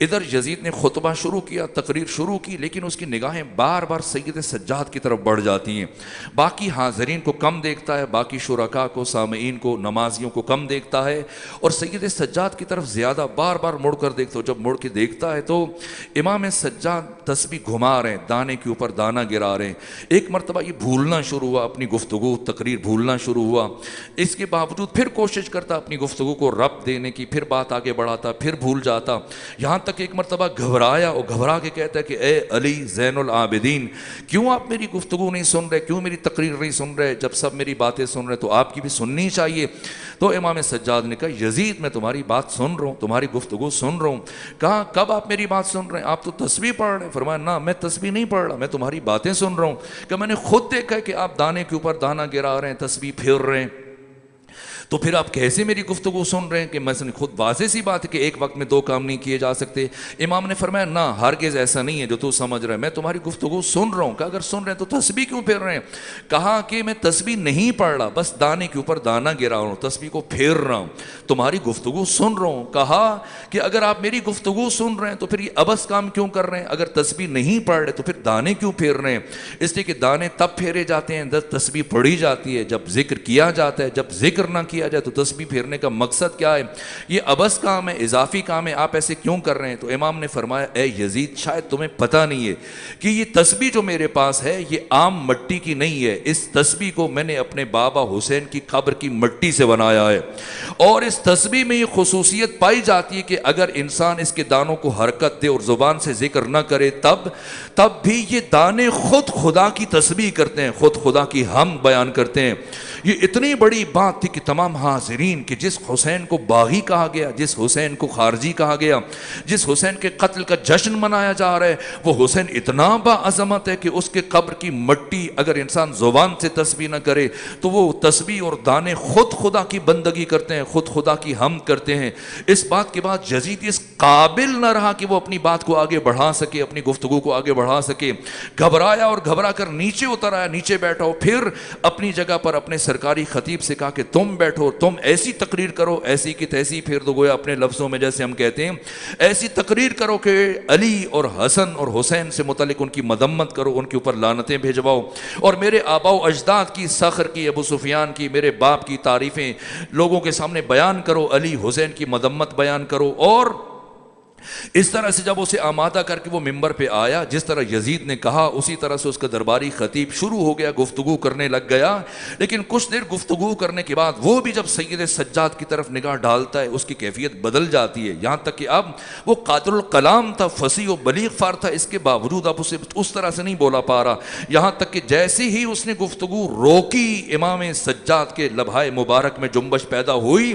ادھر یزید نے خطبہ شروع کیا، تقریر شروع کی، لیکن اس کی نگاہیں بار بار سید سجاد کی طرف بڑھ جاتی ہیں، باقی حاضرین کو کم دیکھتا ہے، باقی شرکاء کو، سامعین کو، نمازیوں کو کم دیکھتا ہے، اور سید سجاد کی طرف زیادہ بار بار مڑ کر دیکھتا ہے۔ جب مڑ کے دیکھتا ہے تو امام سجاد تسبیح گھما رہے ہیں، دانے کے اوپر دانہ گرا رہے ہیں۔ ایک مرتبہ یہ بھولنا شروع ہوا، اپنی گفتگو تقریر بھولنا شروع ہوا، اس کے باوجود پھر کوشش کرتا اپنی گفتگو کو ربط دینے کی، پھر بات آگے بڑھاتا، پھر بھول جاتا، یہاں تک ایک مرتبہ گھبرایا اور گھبرا کے کہتا ہے کہ اے علی زین العابدین، کیوں آپ میری گفتگو نہیں سن رہے، کیوں میری تقریر نہیں سن رہے؟ جب سب میری باتیں سن رہے تو آپ کی بھی سننی چاہیے۔ تو امام سجاد نے کہا یزید میں تمہاری بات سن رہا ہوں، تمہاری گفتگو سن رہا ہوں۔ کہا کب آپ میری بات سن رہے ہیں؟ آپ تو تسبیح پڑھ رہے ہیں۔ فرمایا نہ، میں تسبیح نہیں پڑھ رہا، میں تمہاری باتیں سن رہا ہوں، کہ میں نے خود دیکھا ہے کہ آپ دانے کے اوپر دانہ گرا رہے ہیں، تسبیح پھیر رہے ہیں، تو پھر آپ کیسے میری گفتگو سن رہے ہیں؟ کہ مثلا خود واضح سی بات ہے کہ ایک وقت میں دو کام نہیں کیے جا سکتے۔ امام نے فرمایا نہ، ہرگز ایسا نہیں ہے جو تو سمجھ رہا ہے، میں تمہاری گفتگو سن رہا ہوں۔ کہ اگر سن رہے ہیں تو تسبیح کیوں پھیر رہے ہیں؟ کہا کہ میں تسبیح نہیں پڑھ رہا، بس دانے کے اوپر دانہ گرا رہا ہوں، تسبیح کو پھیر رہا ہوں، تمہاری گفتگو سن رہا ہوں۔ کہا کہ اگر آپ میری گفتگو سن رہے ہیں تو پھر یہ ابس کام کیوں کر رہے ہیں؟ اگر تسبیح نہیں پڑھ رہے تو پھر دانے کیوں پھیر رہے ہیں؟ اس لیے کہ دانے تب پھیرے جاتے ہیں جب تسبیح پڑھی جاتی ہے، جب ذکر کیا جاتا ہے، جب ذکر نہ کیا جائے تو تسبیح پھیرنے کا مقصد کیا ہے؟ یہ ابس کام ہے، اضافی کام ہے، آپ ایسے کیوں کر رہے ہیں؟ تو امام نے فرمایا اے یزید، شاید تمہیں پتہ نہیں ہے کہ یہ تسبیح جو میرے پاس ہے یہ عام مٹی کی نہیں ہے، اس تسبیح کو میں نے اپنے بابا حسین کی قبر کی مٹی سے بنایا ہے، اور اس تسبیح میں یہ خصوصیت پائی جاتی ہے کہ اگر انسان اس کے دانوں کو حرکت دے اور زبان سے ذکر نہ کرے تب بھی یہ دانے خود خدا کی تسبیح کرتے ہیں، خود خدا کی حمد بیان کرتے ہیں۔ یہ اتنی بڑی بات تھی کہ تمام حاضرین کہ جس حسین کو باغی کہا گیا، جس حسین کو خارجی کہا گیا، جس حسین کے قتل کا جشن منایا جا رہا ہے، وہ حسین اتنا باعظمت ہے کہ اس کے قبر کی مٹی اگر انسان زبان سے تسبیح نہ کرے تو وہ تسبیح اور دانے خود خدا کی بندگی کرتے ہیں، خود خدا کی حمد کرتے ہیں۔ اس بات کے بعد یزید اس قابل نہ رہا کہ وہ اپنی بات کو آگے بڑھا سکے، اپنی گفتگو کو آگے بڑھا سکے، گھبرایا اور گھبرا کر نیچے اتر آیا، نیچے بیٹھا، پھر اپنی جگہ پر اپنے سرکاری خطیب سے کہا کہ تم بیٹھو، تم ایسی تقریر کرو، ایسی کی تیسی پھیر دو، گویا اپنے لفظوں میں جیسے ہم کہتے ہیں ایسی تقریر کرو کہ علی اور حسن اور حسین سے متعلق ان کی مذمت کرو، ان کے اوپر لعنتیں بھیجواؤ، اور میرے آباء و اجداد کی، صخر کی، ابو سفیان کی، میرے باپ کی تعریفیں لوگوں کے سامنے بیان کرو، علی حسین کی مذمت بیان کرو۔ اور اس طرح سے جب اسے آمادہ کر کے وہ ممبر پہ آیا، جس طرح یزید نے کہا اسی طرح سے اس کا درباری خطیب شروع ہو گیا، گفتگو کرنے لگ گیا۔ لیکن کچھ دیر گفتگو کرنے کے بعد وہ بھی جب سید سجاد کی طرف نگاہ ڈالتا ہے اس کی کیفیت بدل جاتی ہے، یہاں تک کہ اب وہ قادر الکلام تھا، فصیح و بلیغ فار تھا، اس کے باوجود اب اسے اس طرح سے نہیں بولا پا رہا، یہاں تک کہ جیسے ہی اس نے گفتگو روکی امام سجاد کے لبھائے مبارک میں جنبش پیدا ہوئی،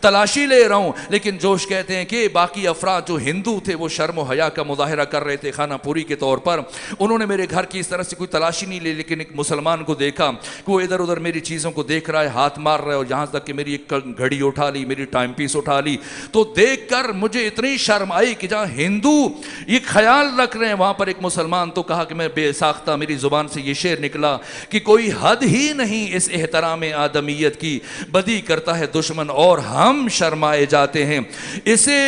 تلاشی لے رہا ہوں. لیکن جوش کہتے ہیں کہ باقی افراد جو ہندو تھے وہ شرم و حیا کا مظاہرہ کر رہے تھے خانہ پوری کے طور پر. انہوں نے میرے گھر کی اس طرح سے کوئی تلاشی نہیں لی, لیکن ایک مسلمان کو دیکھا کہ وہ ادھر ادھر میری چیزوں کو دیکھ رہا ہے, ہاتھ مار رہا ہے, اور یہاں تک کہ میری ایک گھڑی اٹھا لی, میری ٹائم پیس اٹھا لی. تو دیکھ کر مجھے اتنی شرم آئی کہ جہاں ہندو یہ خیال رکھ رہے ہیں وہاں پر ایک مسلمان. تو کہا کہ میں بے ساختہ میری زبان سے یہ شعر نکلا کہ کوئی حد ہی نہیں اس احترام آدمیت کی, بدی کرتا ہے دشمن اور ہم شرمائے جاتے ہیں. اسے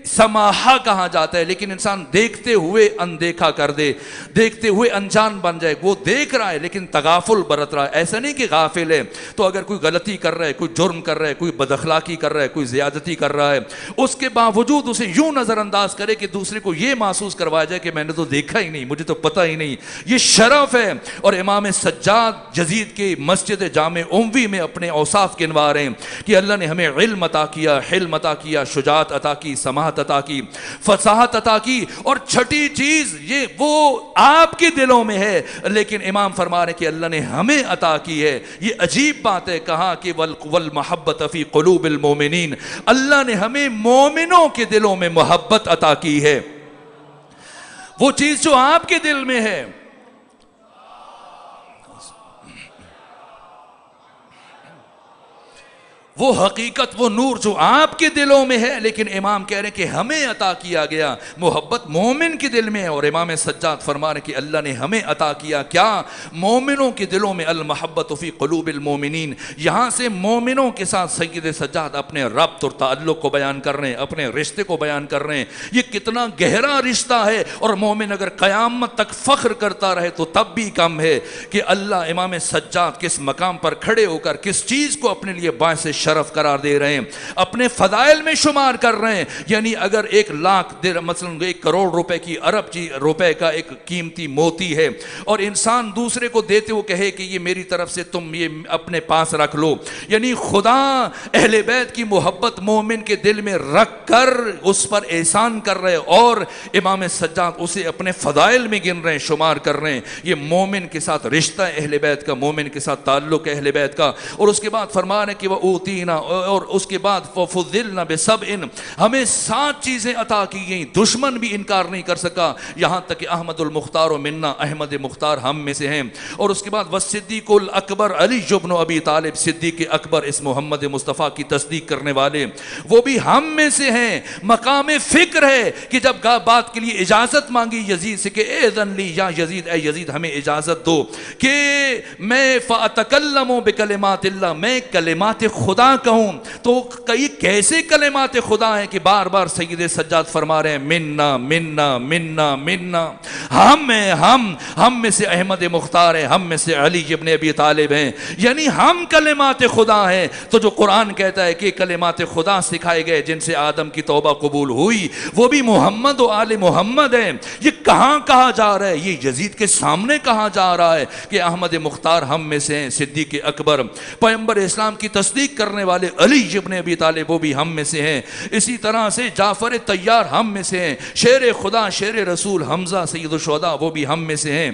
سماحہ کہا جاتا ہے, لیکن انسان دیکھتے ہوئے اندیکھا کر دے, دیکھتے ہوئے انجان بن جائے. وہ دیکھ رہا ہے لیکن تغافل برت رہا ہے. ایسا نہیں کہ غافل ہے, تو اگر کوئی غلطی کر رہا ہے, کوئی جرم کر رہا ہے, کوئی بد اخلاقی کر رہا ہے, کوئی زیادتی کر رہا ہے, اس کے باوجود اسے یوں نظر انداز کرے کہ دوسرے کو یہ محسوس کروایا جائے کہ میں نے تو دیکھا ہی نہیں, مجھے تو پتہ ہی نہیں. یہ شرف ہے. اور امام سجاد یزید کے مسجد جامع اموی میں اپنے اوصاف گنوا رہے ہیں کہ اللہ نے ہمیں علم عطا کیا, حلم عطا کیا, شجاعت عطا کی, سماحت عطا کی, فصاحت عطا کی, اور چھٹی چیز یہ وہ آپ کے دلوں میں ہے. لیکن امام فرما رہے کہ اللہ نے ہمیں عطا کی ہے. یہ عجیب بات ہے. کہا کہ والمحبت فی قلوب المومنین, اللہ نے ہمیں مومنوں کے دلوں میں محبت عطا کی ہے. وہ چیز جو آپ کے دل میں ہے, وہ حقیقت, وہ نور جو آپ کے دلوں میں ہے. لیکن امام کہہ رہے ہیں کہ ہمیں عطا کیا گیا محبت مومن کے دل میں ہے. اور امام سجاد فرما رہے ہیں کہ اللہ نے ہمیں عطا کیا کیا, مومنوں کے دلوں میں. المحبت فی قلوب المومنین, یہاں سے مومنوں کے ساتھ سید سجاد اپنے ربط اور تعلق کو بیان کر رہے ہیں, اپنے رشتے کو بیان کر رہے ہیں. یہ کتنا گہرا رشتہ ہے. اور مومن اگر قیامت تک فخر کرتا رہے تو تب بھی کم ہے کہ اللہ امام سجاد کس مقام پر کھڑے ہو کر کس چیز کو اپنے لیے باعث شرف قرار دے رہے ہیں, اپنے فضائل میں شمار کر رہے ہیں. یعنی اگر 1 لاکھ مثلا 1 کروڑ روپے کی ارب روپے کا ایک قیمتی موتی ہے, اور انسان دوسرے کو دیتے وہ کہے کہ یہ میری طرف سے تم یہ اپنے پاس رکھ لو. یعنی خدا اہل بیت کی محبت مومن کے دل میں رکھ کر اس پر احسان کر رہے, اور امام سجاد اسے اپنے فضائل میں گن رہے ہیں, شمار کر رہے ہیں. یہ مومن کے ساتھ رشتہ اہل بیت کا, مومن کے ساتھ تعلق اہل بیت کا. اور اس کے بعد فرمان ہے کہ وہ اوتینا, اور اس کے بعد فضلنا بسبع, ہمیں 7 چیزیں عطا کی گئیں, دشمن بھی انکار نہیں کر سکا. یہاں تک کہ احمد المختار و منا, احمد مختار ہم میں سے ہیں. اور اس کے بعد والصدیق الاکبر علی بن ابی طالب, صدیق اکبر اس محمد مصطفیٰ کی تصدیق کرنے والے, وہ بھی ہم میں سے ہیں. مقام فکر ہے کہ جب بات کے لیے اجازت مانگی یزید سے کہ اذن لی یا یزید, اے یزید ہمیں اجازت دو کہ میں فاتکلم بکلمات اللہ, میں کلمات خدا کہوں. تو کئی کیسے کلمات خدا ہیں کہ بار بار سید سجاد فرما رہے ہیں منا منا منا منا, ہم ہیں, ہم میں سے احمد مختار ہے, ہم میں سے علی ابن ابی طالب ہیں. یعنی ہم کلمات خدا ہیں. تو جو قرآن کہتا ہے کہ کلمات خدا سکھائے گئے جن سے آدم کی توبہ قبول ہوئی, وہ بھی محمد و آل محمد ہیں. یہ کہاں کہا جا رہا ہے, یہ یزید کے سامنے کہا جا رہا ہے کہ احمد مختار ہم میں سے ہیں, صدیق اکبر پیغمبر اسلام کی تصدیق کرنے والے علی ابن ابی طالب وہ بھی ہم میں سے ہیں. اسی طرح سے جعفر طیار ہم میں سے ہیں, شیر خدا شیر رسول حمزہ سید الشہداء وہ بھی ہم میں سے ہیں.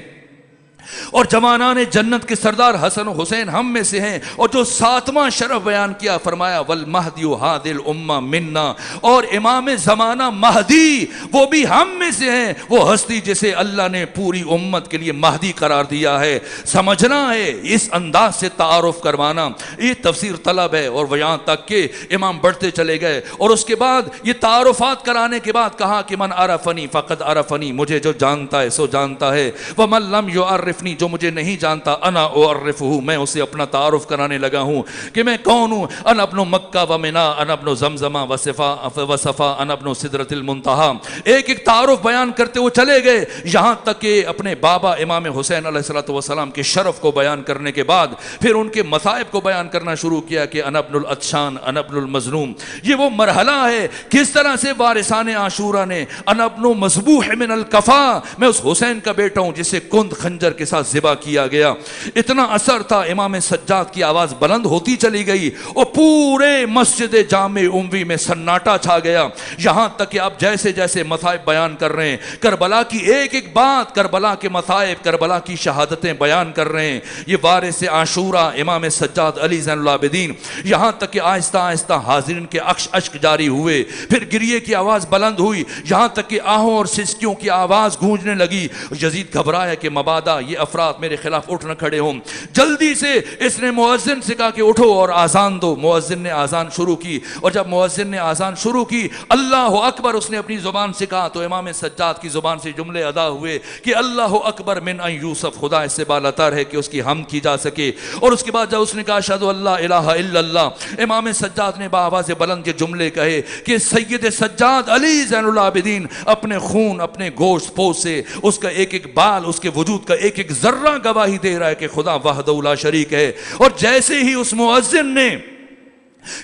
اور جوانان جنت کے سردار حسن و حسین ہم میں سے ہیں. اور جو 7واں شرف بیان کیا فرمایا والمہدی ہادی الامہ منا, اور امام زمانہ مہدی وہ بھی ہم میں سے ہیں, وہ ہستی جسے اللہ نے پوری امت کے لیے مہدی قرار دیا ہے. سمجھنا ہے, اس انداز سے تعارف کروانا, یہ تفسیر طلب ہے. اور یہاں تک کہ امام بڑھتے چلے گئے, اور اس کے بعد یہ تعارفات کرانے کے بعد کہا کہ من عرفنی فقد عرفنی, مجھے جو جانتا ہے سو جانتا ہے. ومن لم یعرف, جو مجھے نہیں جانتا انا اعرفہ, میں اسے اپنا تعارف کرانے لگا ہوں کہ میں کون ہوں. انا ابن مکہ و منا, انا ابن زمزمہ و صفا, انا ابن سدرۃ المنتہا. ایک ایک تعارف بیان کرتے وہ چلے گئے, یہاں تک کہ اپنے بابا امام حسین علیہ السلام کے شرف کو بیان کرنے کے بعد پھر ان کے مصائب کو بیان کرنا شروع کیا کہ انا ابن العطشان, انا ابن المظلوم. یہ وہ مرحلہ ہے کس طرح سے وارثان عاشورہ نے انا ابن مذبوح من الکفا, میں اس حسین کا بیٹا ہوں جسے کند خنجر کے ساتھ ذبح کیا گیا۔ اتنا اثر تھا، امام سجاد کی آواز بلند ہوتی چلی گئی اور پورے مسجد جامع اموی میں سناٹا چھا گیا، یہاں تک کہ آپ جیسے جیسے مصائب بیان کر رہے ہیں، کربلا کی ایک ایک بات، کربلا کے مصائب، کربلا کی شہادتیں بیان کر رہے ہیں، یہ وارث عاشورہ امام سجاد علی زین العابدین، یہاں تک کہ آہستہ آہستہ حاضرین کے اشک جاری ہوئے، پھر گریے کی آواز بلند ہوئی، یہاں تک کہ آہوں اور سسکیوں کی آواز گونجنے لگی۔ یزید گھبرایا کہ مبادا یہ افراد میرے خلاف اٹھ نہ کھڑے ہوں، جلدی سے اس نے مؤذن سے کہا کہ اٹھو اور آذان دو۔ مؤذن نے آذان شروع کی، اور جب مؤذن نے آذان شروع کی اللہ اکبر اس نے اپنی زبان سے کہا تو امام سجاد کی زبان سے جملے ادا ہوئے کہ اللہ اکبر من ان یوسف، خدا اس سے بالاتر ہے کہ اس کی حمد کی جا سکے۔ اور اس کے بعد جب اس نے کہا اشہد ان لا الہ الا اللہ، امام سجاد نے بآواز بلند یہ جملے کہے کہ سید سجاد علی زین العابدین اپنے خون، اپنے گوشت پوش سے، اس کا ایک ایک بال، اس کے وجود کا ایک ایک ذرہ گواہی دے رہا ہے کہ خدا وحدہ لا شریک ہے۔ اور جیسے ہی اس مؤذن نے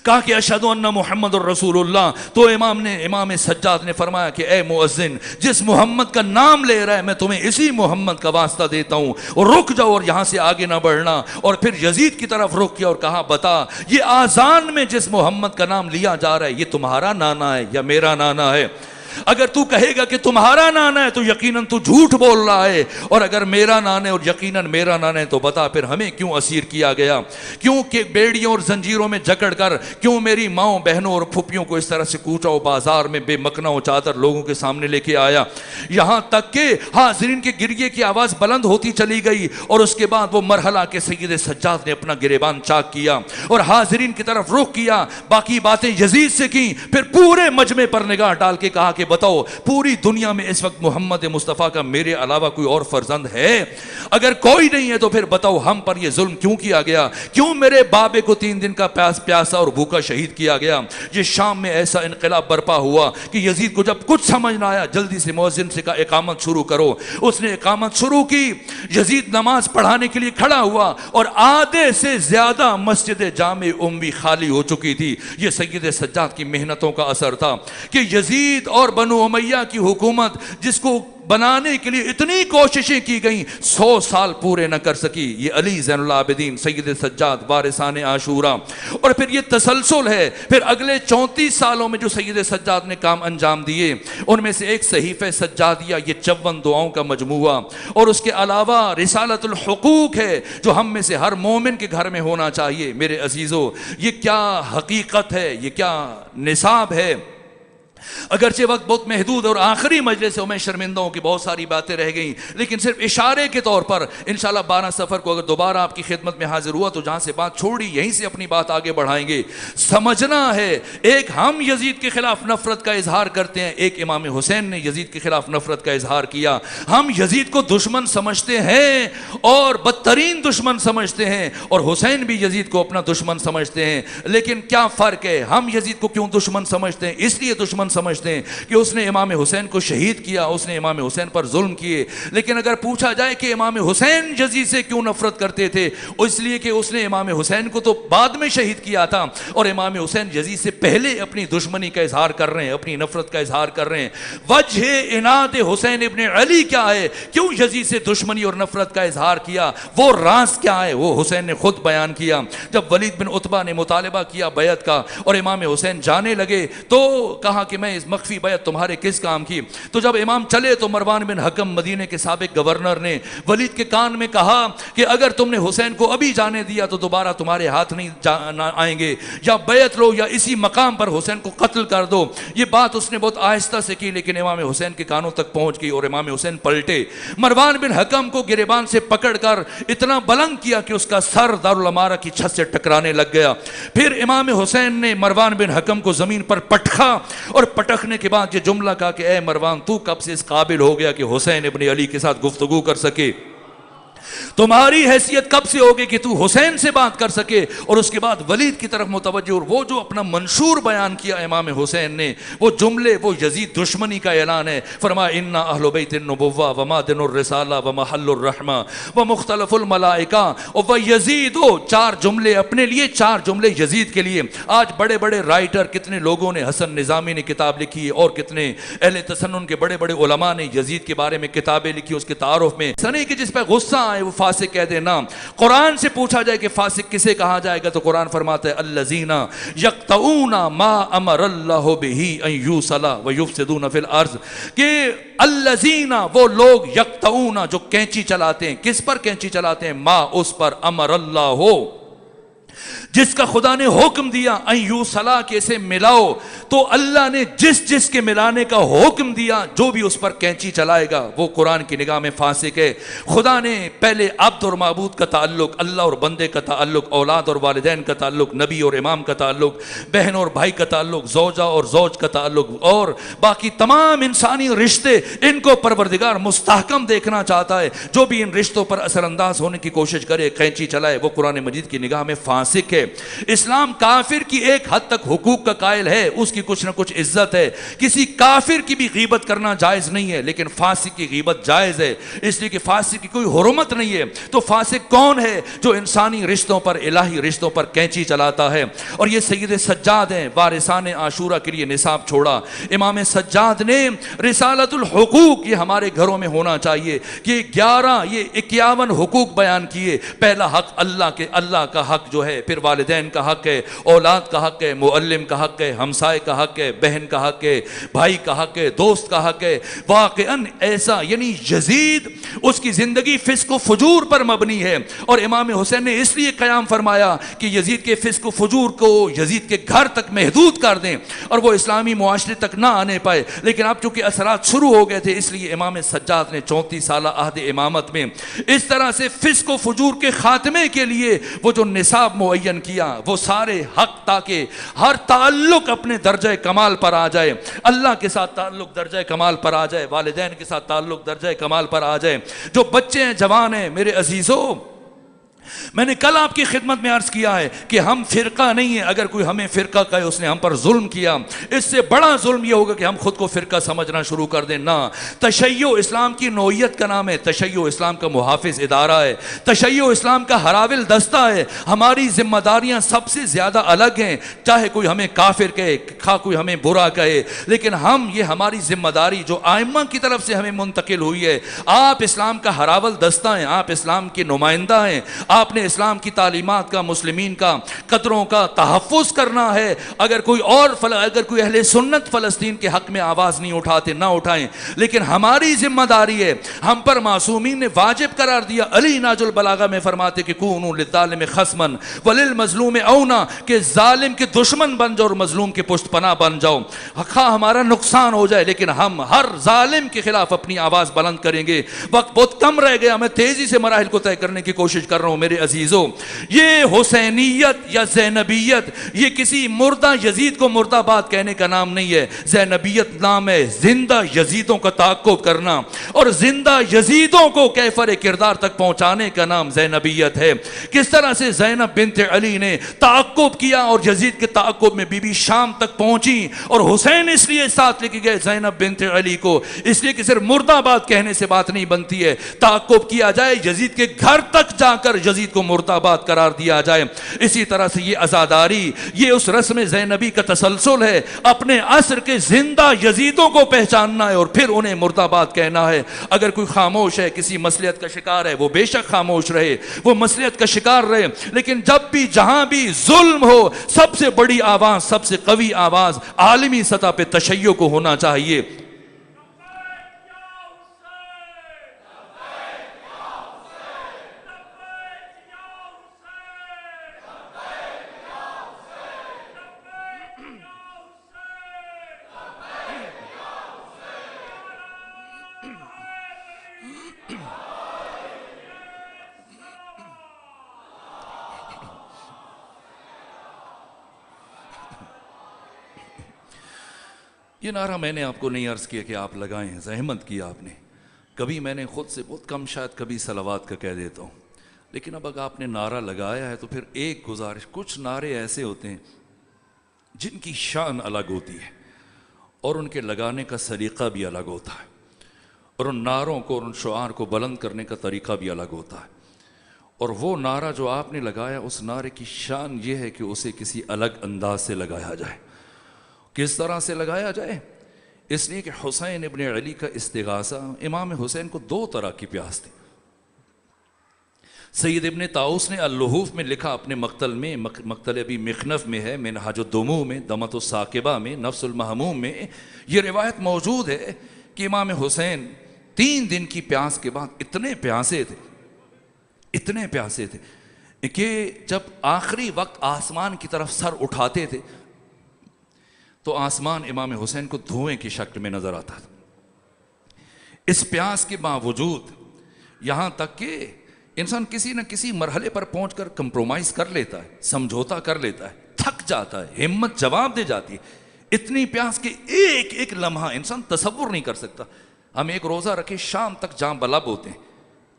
کہا کہ اشہد ان محمد الرسول اللہ، تو امام سجاد نے فرمایا کہ اے مؤذن، جس محمد کا نام لے رہا ہے میں تمہیں اسی محمد کا واسطہ دیتا ہوں، اور رک جاؤ اور یہاں سے آگے نہ بڑھنا۔ اور پھر یزید کی طرف رک کیا اور کہا بتا یہ آذان میں جس محمد کا نام لیا جا رہا ہے یہ تمہارا نانا ہے یا میرا نانا ہے؟ اگر تو کہے گا کہ تمہارا نانا ہے تو یقیناً تو جھوٹ بول رہا ہے، اور اگر میرا نانا ہے اور یقیناً میرا نانا ہے تو بتا پھر ہمیں کیوں اسیر کیا گیا، کیوں کہ بیڑیوں اور زنجیروں میں جکڑ کر، کیوں میری ماؤں بہنوں اور پھپھیوں کو اس طرح سے کوچا و بازار میں بے مکنا و چادر لوگوں کے سامنے لے کے آیا۔ یہاں تک کہ حاضرین کے گریے کی آواز بلند ہوتی چلی گئی، اور اس کے بعد وہ مرحلہ کہ سید سجاد نے اپنا گریبان چاک کیا اور حاضرین کی طرف رخ کیا، باقی باتیں یزید سے کی، پھر پورے مجمع پر نگاہ ڈال کے کہا کہ بتاؤ پوری دنیا میں اس وقت محمد مصطفیٰ کا میرے علاوہ کوئی اور فرزند ہے؟ اگر کوئی نہیں ہے تو پھر بتاؤ ہم پر یہ ظلم کیوں کیا گیا، کیوں میرے بابے کو 3 دن کا پیاسا اور بھوکا شہید کیا گیا؟ یہ شام میں ایسا انقلاب برپا ہوا کہ یزید کو جب کچھ سمجھ نہ آیا جلدی سے مؤذن سے کہا اقامت شروع کرو۔ اس نے اقامت شروع کی، یزید نماز پڑھانے کے لیے کھڑا ہوا اور آدھے سے زیادہ مسجد جامع اموی خالی ہو چکی تھی۔ یہ سید سجاد کی محنتوں کا اثر تھا کہ یزید اور بنو امیہ کی حکومت جس کو بنانے کے لیے اتنی کوششیں کی گئیں 100 سال پورے نہ کر سکی۔ یہ علی زین العابدین سید سجاد وارثان عاشورہ، اور پھر یہ تسلسل ہے۔ پھر اگلے 34 سالوں میں جو سید سجاد نے کام انجام دیے ان میں سے ایک صحیفہ سجادیہ، یہ 54 دعاؤں کا مجموعہ، اور اس کے علاوہ رسالۃ الحقوق ہے جو ہم میں سے ہر مومن کے گھر میں ہونا چاہیے۔ میرے عزیزو یہ کیا حقیقت ہے، یہ کیا نصاب ہے۔ اگرچہ وقت بہت محدود اور آخری مجلس ہے، میں شرمندہ ہوں کہ بہت ساری باتیں رہ گئیں، لیکن صرف اشارے کے طور پر انشاءاللہ 12 سفر کو اگر دوبارہ آپ کی خدمت میں حاضر ہوا تو جہاں سے بات چھوڑی یہیں سے اپنی بات آگے بڑھائیں گے۔ سمجھنا ہے، ایک ہم یزید کے خلاف نفرت کا اظہار کرتے ہیں، ایک امام حسین نے یزید کے خلاف نفرت کا اظہار کیا۔ ہم یزید کو دشمن سمجھتے ہیں اور بدترین دشمن سمجھتے ہیں، اور حسین بھی یزید کو اپنا دشمن سمجھتے ہیں، لیکن کیا فرق ہے؟ ہم یزید کو کیوں دشمن سمجھتے ہیں؟ اس لیے دشمن سمجھتے ہیں کہ اس نے امام حسین کو شہید کیا، اس نے امام حسین پر ظلم کیے۔ لیکن اگر پوچھا جائے کہ امام حسین یزید سے کیوں نفرت کرتے تھے، اس لیے کہ اس نے امام حسین کو تو بعد میں شہید کیا تھا، اور امام حسین یزید سے پہلے اپنی دشمنی کا اظہار کر رہے ہیں، اپنی نفرت کا اظہار کر رہے ہیں۔ وجہ عناد حسین ابن علی کیا ہے؟ کیوں یزید سے دشمنی اور نفرت کا اظہار کیا؟ وہ راز کیا ہے؟ وہ حسین نے خود بیان کیا۔ جب ولید بن عتبہ نے مطالبہ کیا بیعت کا اور امام حسین جانے لگے تو کہا کہ میں اس مخفی بیعت تمہارے کس کام کی؟ تو جب امام چلے تو مروان بن حکم مدینے کے سابق گورنر نے ولید کے کان میں کہا کہ اگر تم نے حسین کو ابھی جانے دیا تو دوبارہ تمہارے ہاتھ نہیں آئیں گے، یا بیعت لو یا اسی مقام پر حسین کو قتل کر دو۔ یہ بات اس نے بہت آہستہ سے کی لیکن امام حسین کے کانوں تک پہنچ گئی، اور امام حسین پلٹے، مروان بن حکم کو گریبان سے پکڑ کر اتنا بلند کیا کہ اس کا سر دارالعمارہ کی چھت سے ٹکرانے لگ گیا۔ پھر امام حسین نے مروان بن حکم کو زمین پر پٹکا، اور پٹکنے کے بعد یہ جملہ کہا کہ اے مروان تو کب سے اس قابل ہو گیا کہ حسین ابن علی کے ساتھ گفتگو کر سکے؟ تمہاری حیثیت کب سے ہوگی کہ تو حسین سے بات کر سکے؟ اور اس کے بعد ولید کی طرف متوجہ، اور وہ جو اپنا منشور بیان کیا امام حسین نے، وہ جملے، وہ یزید دشمنی کا اعلان ہے. فرمایا انا اہل بیت النبوہ ومادن الرسالہ ومحل الرحمہ ومختلف الملائکہ ویزید. چار جملے اپنے لیے، چار جملے یزید کے لیے. آج بڑے بڑے رائٹر کتنے لوگوں نے، حسن نظامی نے کتاب لکھی ہے، اور کتنے اہل تسنن کے بڑے بڑے علماء نے یزید کے بارے میں کتابیں لکھی. اس کے تعارف میں سنے کہ جس پہ غصہ آئے وہ فاسق کہہ دے نا. قرآن سے پوچھا جائے کہ فاسق کسے کہا جائے گا تو قرآن فرماتا ہے الذین یقطعون ما امر اللہ بہ ان یوصل ویفسدون فی الارض، کہ الذین وہ لوگ، یقطعون جو کینچی چلاتے ہیں. کس پر کینچی چلاتے ہیں؟ ما اس پر، امر اللہ ہو جس کا خدا نے حکم دیا، ان یوصلا کہ اسے ملاؤ. تو اللہ نے جس جس کے ملانے کا حکم دیا، جو بھی اس پر کینچی چلائے گا وہ قرآن کی نگاہ میں فاسق ہے. خدا نے پہلے عبد اور معبود کا تعلق، اللہ اور بندے کا تعلق، اولاد اور والدین کا تعلق، نبی اور امام کا تعلق، بہن اور بھائی کا تعلق، زوجہ اور زوج کا تعلق، اور باقی تمام انسانی رشتے، ان کو پروردگار مستحکم دیکھنا چاہتا ہے. جو بھی ان رشتوں پر اثر انداز ہونے کی کوشش کرے، کینچی چلائے، وہ قرآن مجید کی نگاہ میں فاسق ہے. اسلام کافر کی ایک حد تک حقوق کا قائل ہے، اس کی کچھ نہ کچھ عزت ہے. کسی کافر کی بھی غیبت کرنا جائز نہیں ہے، لیکن فاسق کی غیبت جائز ہے، اس لیے کہ فاسق کی کوئی حرمت نہیں ہے. تو فاسق کون ہے؟ جو انسانی رشتوں پر، الہی رشتوں پر کینچی چلاتا ہے. اور یہ سید سجاد ہیں، وارثان عاشورہ کے لیے نصاب چھوڑا. امام سجاد نے رسالت الحقوق، یہ ہمارے گھروں میں ہونا چاہیے، کہ 51 حقوق بیان کیے. پہلا حق اللہ کا حق جو ہے، پھر والدین کا حق ہے، اولاد کا حق ہے، معلم کا حق ہے، ہمسائے کا حق ہے، بہن کا حق ہے، بھائی کا حق ہے، دوست کا حق ہے. واقعاً ایسا، یعنی یزید اس کی زندگی فسق و فجور پر مبنی ہے. اور امام حسین نے اس لیے قیام فرمایا کہ یزید کے فسق و فجور کو یزید کے گھر تک محدود کر دیں اور وہ اسلامی معاشرے تک نہ آنے پائے. لیکن اب چونکہ اثرات شروع ہو گئے تھے، اس لیے امام سجاد نے 34 سالہ عہد امامت میں اس طرح سے فسق و فجور کے خاتمے کے لیے وہ جو نصاب معین کیا، وہ سارے حق، تاکہ ہر تعلق اپنے درجہ کمال پر آ جائے. اللہ کے ساتھ تعلق درجہ کمال پر آ جائے، والدین کے ساتھ تعلق درجہ کمال پر آ جائے. جو بچے ہیں، جوان ہیں، میرے عزیزوں، میں نے کل آپ کی خدمت میں عرض کیا ہے کہ ہم فرقہ نہیں ہیں. اگر کوئی ہمیں فرقہ کہے اس نے ہم پر ظلم کیا. اس سے بڑا ظلم یہ ہوگا کہ ہم خود کو فرقہ سمجھنا شروع کر دیں. نہ، تشیع اسلام کی نوعیت کا نام ہے، تشیع اسلام کا محافظ ادارہ ہے، تشیع اسلام کا ہراول دستہ ہے. ہماری ذمہ داریاں سب سے زیادہ الگ ہیں، چاہے کوئی ہمیں کافر کہے، خواہ کوئی ہمیں برا کہے، لیکن یہ ہماری ذمہ داری جو ائمہ کی طرف سے ہمیں منتقل ہوئی ہے. آپ اسلام کا ہراول دستہ ہیں، آپ اسلام کے نمائندہ ہیں. آپ نے اسلام کی تعلیمات کا، مسلمین کا قدروں کا تحفظ کرنا ہے. اگر کوئی اہل سنت فلسطین کے حق میں آواز نہیں اٹھاتے، نہ اٹھائیں، لیکن ہماری ذمہ داری ہے. ہم پر معصومین نے واجب قرار دیا. علی ناج البلاغہ میں فرماتے کہ کونوا للظالم خصما وللمظلوم اونا، کہ ظالم کے دشمن بن جاؤ اور مظلوم کے پشت پناہ بن جاؤ. خواہ ہمارا نقصان ہو جائے، لیکن ہم ہر ظالم کے خلاف اپنی آواز بلند کریں گے. وقت بہت کم رہ گیا، میں تیزی سے مراحل کو طے کرنے کی کوشش کر رہا ہوں. میرے عزیزوں، یہ حسینیت یا زینبیت، یہ کسی مردہ یزید کو مرد آباد کہنے کا نام نہیں ہے. زینبیت نام ہے زندہ یزیدوں کا تعاقب کرنا، اور زندہ یزیدوں کو کیفر کردار تک پہنچانے کا نام زینبیت ہے. کس طرح سے زینب بنت علی نے تعاقب کیا اور یزید کے تعاقب میں بی بی شام تک پہنچی. اور حسین اس لیے ساتھ لے کے گئے زینب بنت علی کو، اس لیے کہ صرف مرد آباد کہنے سے بات نہیں بنتی ہے، تعاقب کیا جائے، یزید کے گھر تک جا کر یزید کو مرد آباد قرار دیا جائے. اسی طرح سے یہ عزاداری، یہ اس رسم زینبی کا تسلسل ہے. اپنے عصر کے زندہ یزیدوں کو پہچاننا ہے اور پھر انہیں مرد آباد کہنا ہے. اگر کوئی خاموش ہے، کسی مصلحت کا شکار ہے، وہ بے شک خاموش رہے، وہ مصلحت کا شکار رہے. لیکن جب بھی جہاں بھی ظلم ہو، سب سے بڑی آواز، سب سے قوی آواز عالمی سطح پہ تشیع کو ہونا چاہیے. یہ نعرہ میں نے آپ کو نہیں عرض کیا کہ آپ لگائیں، زحمت کی آپ نے. کبھی میں نے خود سے بہت کم، شاید کبھی صلوات کا کہہ دیتا ہوں. لیکن اب اگر آپ نے نعرہ لگایا ہے تو پھر ایک گزارش، کچھ نعرے ایسے ہوتے ہیں جن کی شان الگ ہوتی ہے اور ان کے لگانے کا سلیقہ بھی الگ ہوتا ہے، اور ان نعروں کو اور ان شعار کو بلند کرنے کا طریقہ بھی الگ ہوتا ہے. اور وہ نعرہ جو آپ نے لگایا، اس نعرے کی شان یہ ہے کہ اسے کسی الگ انداز سے لگایا جائے. کس طرح سے لگایا جائے؟ اس لیے کہ حسین ابن علی کا استغاثہ، امام حسین کو دو طرح کی پیاس تھی. سید ابن طاؤس نے اللحوف میں لکھا اپنے مقتل میں، مقتل ابی مخنف میں ہے، منہاج الدموع میں، دمۃ الثاقبہ میں، نفس المہموم میں یہ روایت موجود ہے کہ امام حسین 3 دن کی پیاس کے بعد اتنے پیاسے تھے کہ جب آخری وقت آسمان کی طرف سر اٹھاتے تھے تو آسمان امام حسین کو دھوئیں کی شکل میں نظر آتا تھا. اس پیاس کے باوجود یہاں تک کہ انسان کسی نہ کسی مرحلے پر پہنچ کر کمپرومائز کر لیتا ہے، سمجھوتا کر لیتا ہے، تھک جاتا ہے، ہمت جواب دے جاتی ہے. اتنی پیاس کہ ایک ایک لمحہ انسان تصور نہیں کر سکتا. ہم ایک روزہ رکھے شام تک جاں بلب ہوتے ہیں،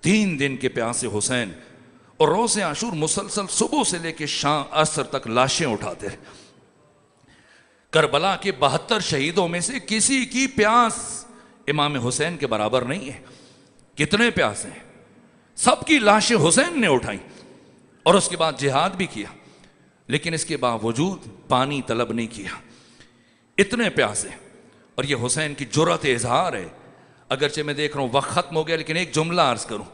3 دن کے پیاسے حسین، اور روز عاشور مسلسل صبح سے لے کے شام عصر تک لاشیں اٹھاتے رہے. کربلا کے 72 شہیدوں میں سے کسی کی پیاس امام حسین کے برابر نہیں ہے. کتنے پیاسے ہیں، سب کی لاشیں حسین نے اٹھائیں اور اس کے بعد جہاد بھی کیا، لیکن اس کے باوجود پانی طلب نہیں کیا. اتنے پیاسے. اور یہ حسین کی جرأت اظہار ہے. اگرچہ میں دیکھ رہا ہوں وقت ختم ہو گیا، لیکن ایک جملہ عرض کروں.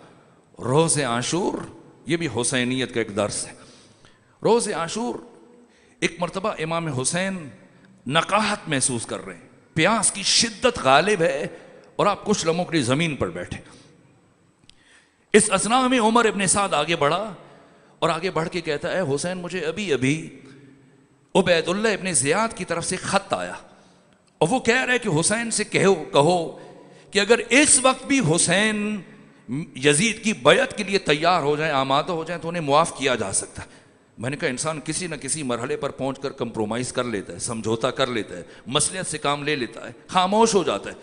روز عاشور یہ بھی حسینیت کا ایک درس ہے. روز عاشور ایک مرتبہ امام حسین نقاہت محسوس کر رہے ہیں، پیاس کی شدت غالب ہے، اور آپ کچھ لمحوں کے لیے زمین پر بیٹھے. اس اثناء میں عمر ابن سعد آگے بڑھا اور آگے بڑھ کے کہتا ہے حسین مجھے ابھی عبید اللہ ابن زیاد کی طرف سے خط آیا، اور وہ کہہ رہے کہ حسین سے کہو کہ اگر اس وقت بھی حسین یزید کی بیعت کے لیے تیار ہو جائیں، آمادہ ہو جائیں، تو انہیں معاف کیا جا سکتا ہے. میں نے کہا انسان کسی نہ کسی مرحلے پر پہنچ کر کمپرومائز کر لیتا ہے، سمجھوتا کر لیتا ہے، مصلحت سے کام لے لیتا ہے، خاموش ہو جاتا ہے.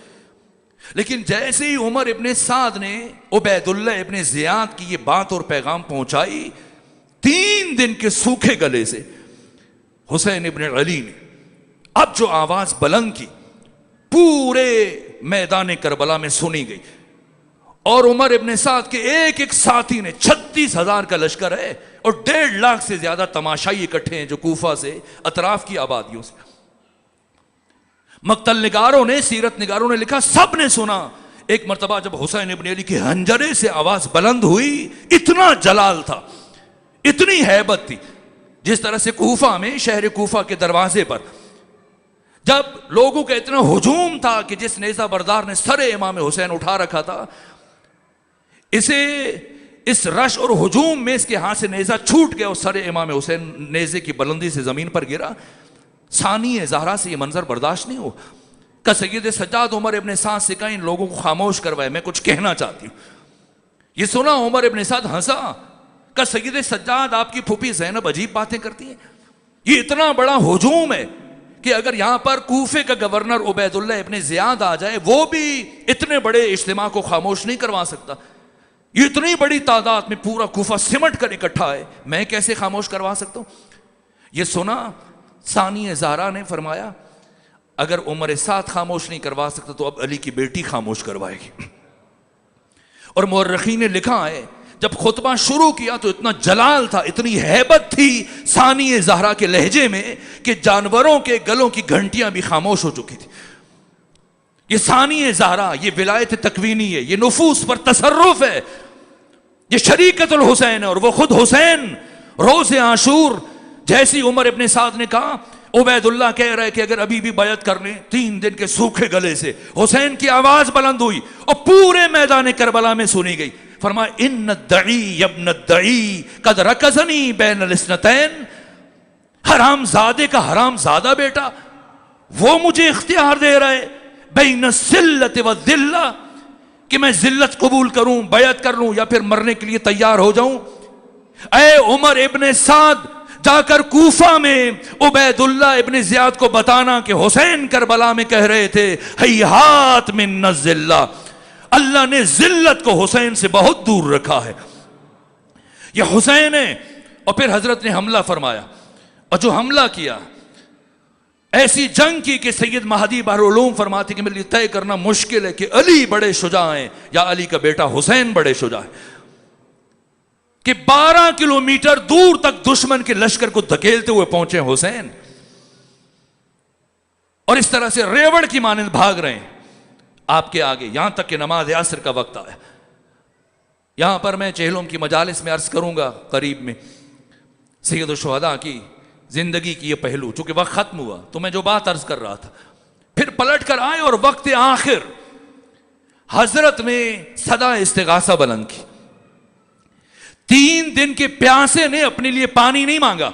لیکن جیسے ہی عمر ابن سعد نے عبید اللہ ابن زیاد کی یہ بات اور پیغام پہنچائی، 3 دن کے سوکھے گلے سے حسین ابن علی نے اب جو آواز بلند کی پورے میدان کربلا میں سنی گئی. اور عمر ابن سعد کے ایک ایک ساتھی نے 36,000 کا لشکر ہے اور 1.5 لاکھ سے زیادہ تماشائی اکٹھے ہیں جو کوفہ سے اطراف کی آبادیوں سے. مقتل نگاروں نے، سیرت نگاروں نے لکھا سب نے سنا. ایک مرتبہ جب حسین ابن علی کے حنجرے سے آواز بلند ہوئی، اتنا جلال تھا، اتنی ہیبت تھی. جس طرح سے کوفہ میں، شہر کوفہ کے دروازے پر جب لوگوں کا اتنا ہجوم تھا کہ جس نیزہ بردار نے سر امام حسین اٹھا رکھا تھا، اس رش اور ہجوم میں اس کے ہاتھ سے نیزہ چھوٹ گیا اور سر امام حسین نیزے کی بلندی سے زمین پر گرا. ثانی زہرا سے یہ منظر برداشت نہیں ہوا. کہ سید سجاد عمر ابن سعد سے کہا ان لوگوں کو خاموش کروائے، میں کچھ کہنا چاہتی ہوں. یہ سنا عمر ابن سعد ہنسا. کہ سید سجاد آپ کی پھوپھی زینب عجیب باتیں کرتی ہیں. یہ اتنا بڑا ہجوم ہے کہ اگر یہاں پر کوفے کا گورنر عبید اللہ ابن زیاد آ جائے، وہ بھی اتنے بڑے اجتماع کو خاموش نہیں کروا سکتا. یہ اتنی بڑی تعداد میں پورا کوفہ سمٹ کر اکٹھا ہے، میں کیسے خاموش کروا سکتا ہوں. یہ سنا ثانی زہرا نے فرمایا اگر عمر سعد خاموش نہیں کروا سکتا تو اب علی کی بیٹی خاموش کروائے گی. اور مورخین نے لکھا ہے جب خطبہ شروع کیا تو اتنا جلال تھا، اتنی ہیبت تھی ثانی زہرا کے لہجے میں کہ جانوروں کے گلوں کی گھنٹیاں بھی خاموش ہو چکی تھی. یہ ثانی زہرا، یہ ولایت تکوینی ہے، یہ نفوس پر تصرف ہے، یہ شریکت الحسین ہے. اور وہ خود حسین روز عاشور جیسی عمر ابن سعد نے کہا، عبید اللہ کہہ رہے کہ اگر ابھی بھی بیعت کر لیں، 3 دن کے سوکھے گلے سے حسین کی آواز بلند ہوئی اور پورے میدان کربلا میں سنی گئی. فرمایا ان الدعی ابن الدعی قد رکزنی بین الاثنتین، حرام زادے کا حرام زادہ بیٹا وہ مجھے اختیار دے رہے بین الذلت والذلہ، کہ میں ذلت قبول کروں، بیعت کر لوں، یا پھر مرنے کے لیے تیار ہو جاؤں. اے عمر ابن سعد، جا کر کوفہ میں عبید اللہ ابن زیاد کو بتانا کہ حسین کربلا میں کہہ رہے تھے ہیہات من الذلہ، اللہ نے ذلت کو حسین سے بہت دور رکھا ہے. یہ حسین ہے. اور پھر حضرت نے حملہ فرمایا, اور جو حملہ کیا ایسی جنگ کی کہ سید مہدی بحر العلوم فرماتے کہ میرے لیے طے کرنا مشکل ہے کہ علی بڑے شجاع ہیں یا علی کا بیٹا حسین بڑے شجاع ہیں, کہ 12 کلومیٹر دور تک دشمن کے لشکر کو دھکیلتے ہوئے پہنچے حسین, اور اس طرح سے ریوڑ کی مانند بھاگ رہے ہیں آپ کے آگے, یہاں تک کہ نماز عصر کا وقت آیا. یہاں پر میں چہلم کی مجالس میں عرض کروں گا قریب میں سید الشہداء کی زندگی کی یہ پہلو, چونکہ وقت ختم ہوا تو میں جو بات عرض کر رہا تھا. پھر پلٹ کر آئے اور وقت آخر حضرت نے صدا استغاثہ بلند کی. 3 دن کے پیاسے نے اپنے لیے پانی نہیں مانگا.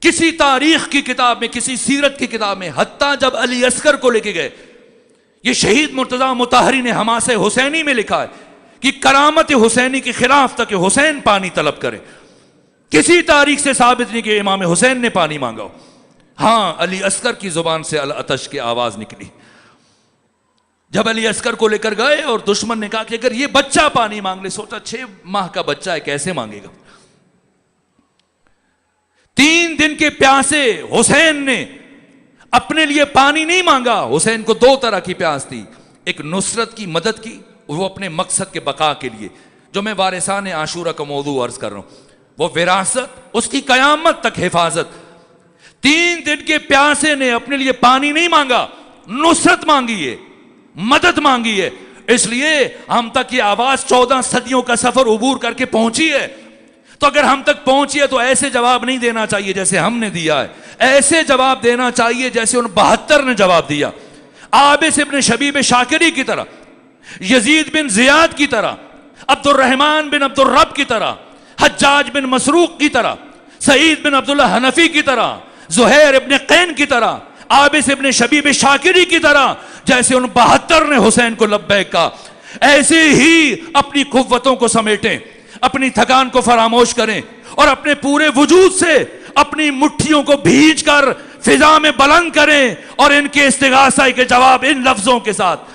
کسی تاریخ کی کتاب میں, کسی سیرت کی کتاب میں, حتیٰ جب علی اصغر کو لے کے گئے, یہ شہید مرتضیٰ مطہری نے حماسہ حسینی میں لکھا ہے کہ کرامت حسینی کے خلاف تھا کہ حسین پانی طلب کرے. کسی تاریخ سے ثابت نہیں کہ امام حسین نے پانی مانگا ہو. ہاں, علی اصغر کی زبان سے العطش کی آواز نکلی. جب علی اصغر کو لے کر گئے اور دشمن نے کہا کہ اگر یہ بچہ پانی مانگ لے, سوچا 6 ماہ کا بچہ ہے کیسے مانگے گا. 3 دن کے پیاسے حسین نے اپنے لیے پانی نہیں مانگا. حسین کو 2 طرح کی پیاس تھی, ایک نصرت کی مدد کی, وہ اپنے مقصد کے بقا کے لیے, جو میں وارثان عاشورہ کا موضوع عرض کر رہا ہوں, وہ وراثت, اس کی قیامت تک حفاظت. 3 دن کے پیاسے نے اپنے لیے پانی نہیں مانگا, نصرت مانگی ہے, مدد مانگی ہے. اس لیے ہم تک یہ آواز 14 صدیوں کا سفر عبور کر کے پہنچی ہے. تو اگر ہم تک پہنچی ہے تو ایسے جواب نہیں دینا چاہیے جیسے ہم نے دیا ہے, ایسے جواب دینا چاہیے جیسے ان 72 نے جواب دیا. عابس ابن شبیب شاکری کی طرح, یزید بن زیاد کی طرح, عبد الرحمن بن عبد الرب کی طرح, حجاج بن مسروق کی طرح, سعید بن عبداللہ حنفی کی طرح, زہیر ابن قین کی طرح, عابس ابن شبیب شاکری کی طرح, جیسے ان 72 نے حسین کو لبیک کہا. ایسے ہی اپنی قوتوں کو سمیٹیں, اپنی تھکان کو فراموش کریں, اور اپنے پورے وجود سے اپنی مٹھیوں کو بھیج کر فضا میں بلند کریں, اور ان کے استغاثہ کے جواب ان لفظوں کے ساتھ,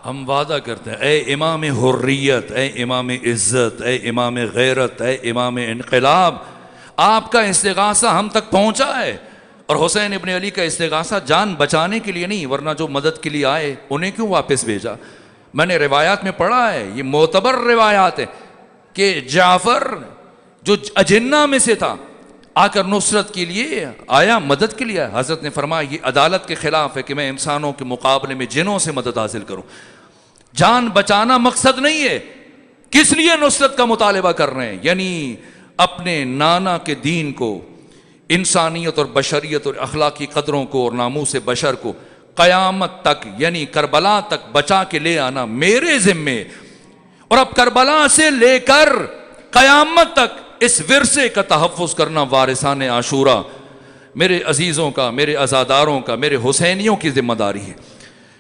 ہم وعدہ کرتے ہیں اے امام حریت, اے امام عزت, اے امام غیرت, اے امام انقلاب, آپ کا استغاثہ ہم تک پہنچا ہے. اور حسین ابن علی کا استغاثہ جان بچانے کے لیے نہیں, ورنہ جو مدد کے لیے آئے انہیں کیوں واپس بھیجا. میں نے روایات میں پڑھا ہے, یہ معتبر روایات ہیں, کہ جعفر جو اجنہ میں سے تھا آ کر نصرت کے لیے آیا, مدد کے لیے آیا. حضرت نے فرمایا یہ عدالت کے خلاف ہے کہ میں انسانوں کے مقابلے میں جنوں سے مدد حاصل کروں. جان بچانا مقصد نہیں ہے. کس لیے نصرت کا مطالبہ کر رہے ہیں؟ یعنی اپنے نانا کے دین کو, انسانیت اور بشریت اور اخلاقی قدروں کو اور ناموس بشر کو قیامت تک یعنی کربلا تک بچا کے لے آنا میرے ذمے. اور اب کربلا سے لے کر قیامت تک اس ورثے کا تحفظ کرنا وارثان عاشورہ میرے عزیزوں کا, میرے عزاداروں کا, میرے حسینیوں کی ذمہ داری ہے.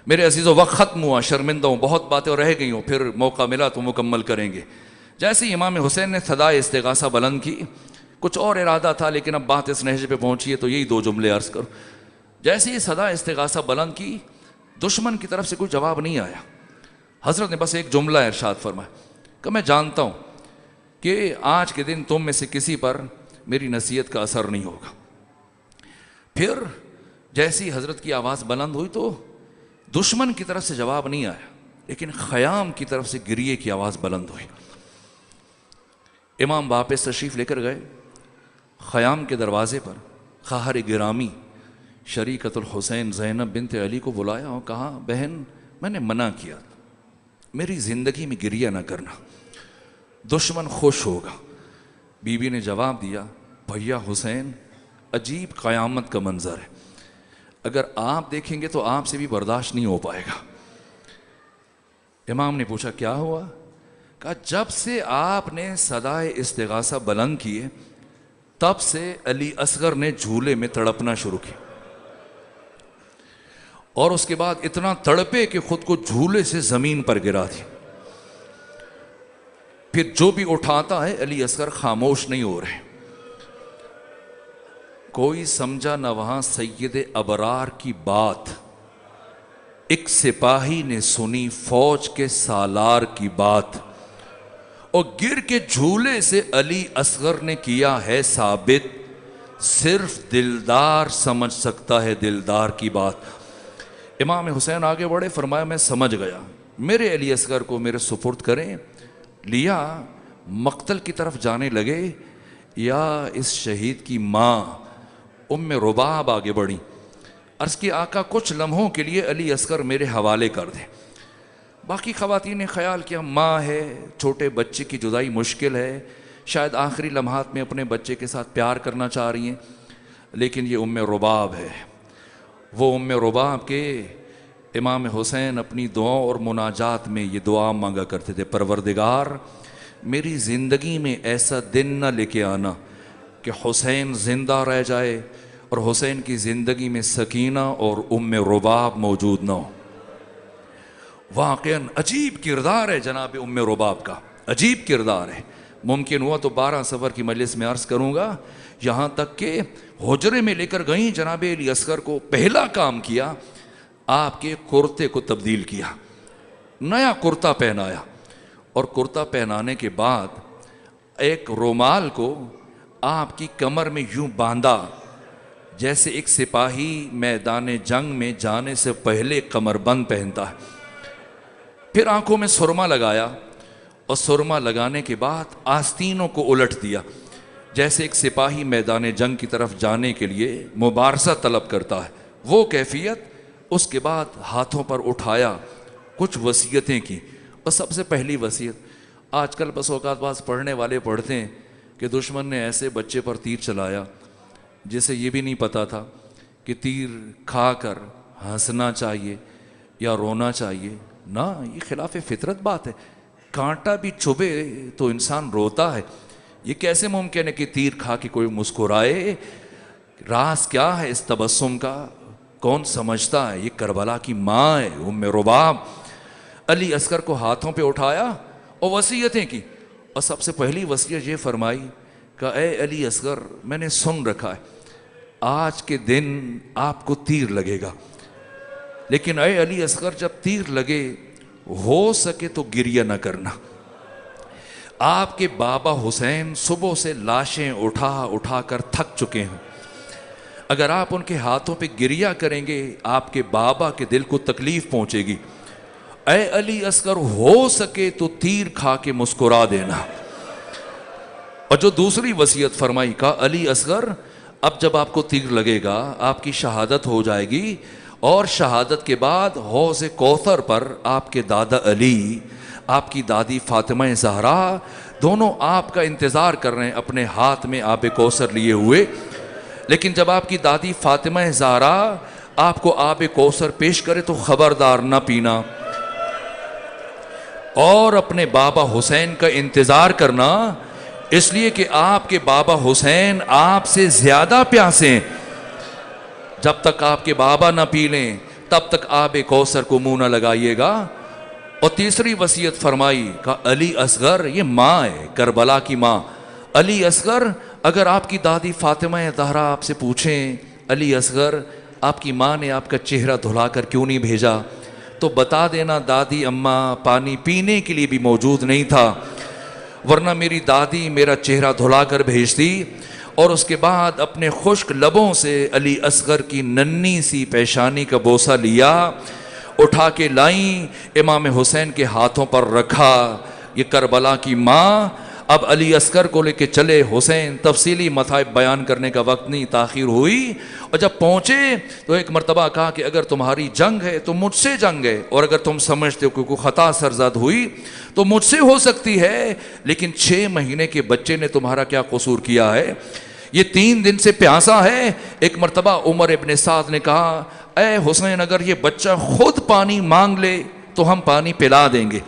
میرے عزیزوں, وقت ختم ہوا, شرمندہ ہوں, بہت باتیں رہ گئی ہوں, پھر موقع ملا تو مکمل کریں گے. جیسے ہی امام حسین نے صدائے استغاثہ بلند کی, کچھ اور ارادہ تھا لیکن اب بات اس نہج پہ پہنچی ہے تو یہی 2 جملے عرض کرو. جیسے ہی صدا استغاثہ بلند کی, دشمن کی طرف سے کوئی جواب نہیں آیا. حضرت نے بس ایک جملہ ارشاد فرمایا کہ میں جانتا ہوں کہ آج کے دن تم میں سے کسی پر میری نصیحت کا اثر نہیں ہوگا. پھر جیسی حضرت کی آواز بلند ہوئی تو دشمن کی طرف سے جواب نہیں آیا, لیکن خیام کی طرف سے گریے کی آواز بلند ہوئی. امام واپس تشریف لے کر گئے. خیام کے دروازے پر خواہر گرامی شریکت الحسین زینب بنت علی کو بلایا اور کہا بہن میں نے منع کیا, میری زندگی میں گریہ نہ کرنا, دشمن خوش ہوگا. بی بی نے جواب دیا بھیا حسین عجیب قیامت کا منظر ہے, اگر آپ دیکھیں گے تو آپ سے بھی برداشت نہیں ہو پائے گا. امام نے پوچھا کیا ہوا؟ کہا جب سے آپ نے صدائے استغاثہ بلند کیے تب سے علی اصغر نے جھولے میں تڑپنا شروع کیا، اور اس کے بعد اتنا تڑپے کہ خود کو جھولے سے زمین پر گرا دیا۔ پھر جو بھی اٹھاتا ہے علی اصغر خاموش نہیں ہو رہے۔ کوئی سمجھا نہ وہاں سید ابرار کی بات، ایک سپاہی نے سنی فوج کے سالار کی بات، اور گر کے جھولے سے علی اصغر نے کیا ہے ثابت، صرف دلدار سمجھ سکتا ہے دلدار کی بات۔ امام حسین آگے بڑھے، فرمایا میں سمجھ گیا، میرے علی اصغر کو میرے سپرد کریں۔ لیا مقتل کی طرف جانے لگے، یا اس شہید کی ماں ام رباب آگے بڑھی، عرض کی آقا کچھ لمحوں کے لیے علی اصغر میرے حوالے کر دیں۔ باقی خواتین نے خیال کیا ماں ہے، چھوٹے بچے کی جدائی مشکل ہے، شاید آخری لمحات میں اپنے بچے کے ساتھ پیار کرنا چاہ رہی ہیں، لیکن یہ ام رباب ہے۔ وہ ام رباب کے امام حسین اپنی دعاؤں اور مناجات میں یہ دعا مانگا کرتے تھے، پروردگار میری زندگی میں ایسا دن نہ لے کے آنا کہ حسین زندہ رہ جائے اور حسین کی زندگی میں سکینہ اور ام رباب موجود نہ ہو۔ واقعاً عجیب کردار ہے جناب ام رباب کا، عجیب کردار ہے۔ ممکن ہوا تو 12 صفر کی مجلس میں عرض کروں گا، یہاں تک کہ حجرے میں لے کر گئیں جناب علی اصغر کو، پہلا کام کیا آپ کے کرتے کو تبدیل کیا، نیا کرتا پہنایا، اور کرتا پہنانے کے بعد ایک رومال کو آپ کی کمر میں یوں باندھا جیسے ایک سپاہی میدان جنگ میں جانے سے پہلے کمر بند پہنتا ہے۔ پھر آنکھوں میں سرما لگایا، اور سرما لگانے کے بعد آستینوں کو الٹ دیا جیسے ایک سپاہی میدان جنگ کی طرف جانے کے لیے مبارزہ طلب کرتا ہے، وہ کیفیت۔ اس کے بعد ہاتھوں پر اٹھایا، کچھ وصیتیں کی، اور سب سے پہلی وصیت، آج کل بس اوقات بعض پڑھنے والے پڑھتے ہیں کہ دشمن نے ایسے بچے پر تیر چلایا جسے یہ بھی نہیں پتا تھا کہ تیر کھا کر ہنسنا چاہیے یا رونا چاہیے، نہ، یہ خلاف فطرت بات ہے۔ کانٹا بھی چبھے تو انسان روتا ہے، یہ کیسے ممکن ہے کہ تیر کھا کے کوئی مسکرائے؟ راز کیا ہے اس تبسم کا؟ کون سمجھتا ہے؟ یہ کربلا کی ماں ہے ام رباب۔ علی اصغر کو ہاتھوں پہ اٹھایا اور وصیتیں کی، اور سب سے پہلی وصیت یہ فرمائی کہ اے علی اصغر میں نے سن رکھا ہے آج کے دن آپ کو تیر لگے گا، لیکن اے علی اصغر جب تیر لگے ہو سکے تو گریہ نہ کرنا۔ آپ کے بابا حسین صبح سے لاشیں اٹھا اٹھا کر تھک چکے ہیں، اگر آپ ان کے ہاتھوں پہ گریہ کریں گے آپ کے بابا کے دل کو تکلیف پہنچے گی، اے علی اصغر ہو سکے تو تیر کھا کے مسکرا دینا۔ اور جو دوسری وصیت فرمائی کا علی اصغر اب جب آپ کو تیر لگے گا آپ کی شہادت ہو جائے گی، اور شہادت کے بعد حوض کوثر پر آپ کے دادا علی، آپ کی دادی فاطمہ زہرا دونوں آپ کا انتظار کر رہے ہیں اپنے ہاتھ میں آب کوثر لیے ہوئے، لیکن جب آپ کی دادی فاطمہ زہرا آپ کو آب کوثر پیش کرے تو خبردار نہ پینا، اور اپنے بابا حسین کا انتظار کرنا، اس لیے کہ آپ کے بابا حسین آپ سے زیادہ پیاسے ہیں۔ جب تک آپ کے بابا نہ پی لیں تب تک آب کوثر کو منہ نہ لگائیے گا۔ اور تیسری وصیت فرمائی کہ علی اصغر، یہ ماں ہے کربلا کی ماں، علی اصغر اگر آپ کی دادی فاطمہ زہرا آپ سے پوچھیں علی اصغر آپ کی ماں نے آپ کا چہرہ دھلا کر کیوں نہیں بھیجا، تو بتا دینا دادی اماں پانی پینے کے لیے بھی موجود نہیں تھا، ورنہ میری دادی میرا چہرہ دھلا کر بھیجتی۔ اور اس کے بعد اپنے خشک لبوں سے علی اصغر کی ننھی سی پیشانی کا بوسہ لیا، اٹھا کے لائیں، امام حسین کے ہاتھوں پر رکھا۔ یہ کربلا کی ماں اب علی اصغر کو لے کے چلے حسین، تفصیلی مصائب بیان کرنے کا وقت نہیں، تاخیر ہوئی، اور جب پہنچے تو ایک مرتبہ کہا کہ اگر تمہاری جنگ ہے تو مجھ سے جنگ ہے، اور اگر تم سمجھتے ہو کہ کوئی خطا سرزد ہوئی تو مجھ سے ہو سکتی ہے، لیکن 6 مہینے کے بچے نے تمہارا کیا قصور کیا ہے؟ یہ 3 دن سے پیاسا ہے۔ ایک مرتبہ عمر ابن سعد نے کہا اے حسین اگر یہ بچہ خود پانی مانگ لے تو ہم پانی پلا دیں گے۔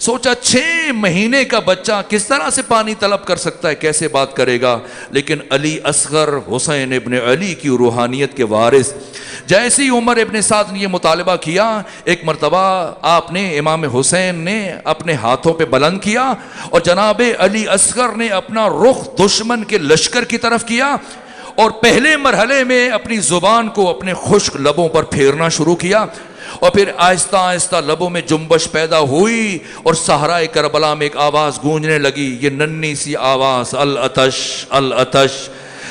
سوچا 6 مہینے کا بچہ کس طرح سے پانی طلب کر سکتا ہے, کیسے بات کرے گا. لیکن علی اصغر حسین ابن علی کی روحانیت کے وارث, جیسے ہی عمر ابن سعد نے یہ مطالبہ کیا, ایک مرتبہ آپ نے امام حسین نے اپنے ہاتھوں پہ بلند کیا اور جناب علی اصغر نے اپنا رخ دشمن کے لشکر کی طرف کیا اور پہلے مرحلے میں اپنی زبان کو اپنے خشک لبوں پر پھیرنا شروع کیا, اور پھر آہستہ آہستہ لبوں میں جنبش پیدا ہوئی اور صحرائے کربلا میں ایک آواز گونجنے لگی, یہ ننھی سی آواز, العطش العطش.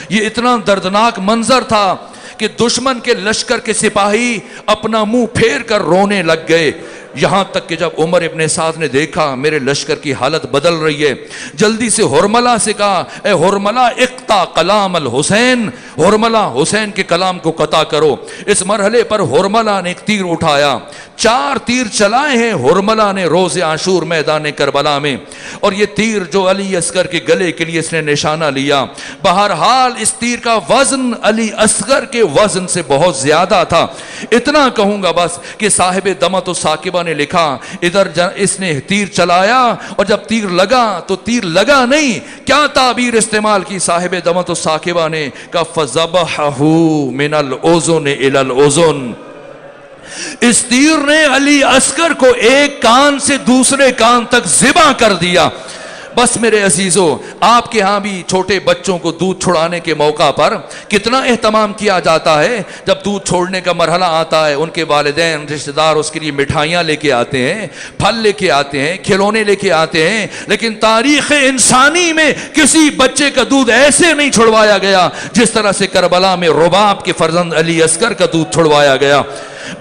یہ اتنا دردناک منظر تھا کہ دشمن کے لشکر کے سپاہی اپنا منہ پھیر کر رونے لگ گئے. یہاں تک کہ جب عمر ابن سعد نے دیکھا میرے لشکر کی حالت بدل رہی ہے, جلدی سے ہرملہ سے کہا, اے ہرملہ اقطع کلام الحسین, ہرملہ حسین کے کلام کو قطع کرو. اس مرحلے پر ہرملہ نے ایک تیر اٹھایا, 4 تیر چلائے ہیں ہرملہ نے روز عاشور میدان کربلا میں, اور یہ تیر جو علی اصغر کے گلے کے لیے اس نے نشانہ لیا. بہرحال اس تیر کا وزن علی اصغر کے وزن سے بہت زیادہ تھا. اتنا کہوں گا بس کہ صاحب دمت و ثاقبہ نے لکھا, ادھر اس نے تیر چلایا اور جب تیر لگا تو تیر لگا نہیں, کیا تعبیر استعمال کی صاحب دمت و ثاقبہ نے, کہ فَذَبَحَهُ مِنَ الْأُذُنِ إِلَى الْأُذُنِ. اس تیر نے علی اصغر کو ایک کان سے دوسرے کان تک ذبح کر دیا. بس میرے عزیزو, آپ کے ہاں بھی چھوٹے بچوں کو دودھ چھڑانے کے موقع پر کتنا اہتمام کیا جاتا ہے. جب دودھ چھوڑنے کا مرحلہ آتا ہے, ان کے والدین رشتہ دار اس کے لیے مٹھائیاں لے کے آتے ہیں, پھل لے کے آتے ہیں, کھلونے لے کے آتے ہیں, لیکن تاریخ انسانی میں کسی بچے کا دودھ ایسے نہیں چھڑوایا گیا جس طرح سے کربلا میں رباب کے فرزند علی اصغر کا دودھ چھڑوایا گیا.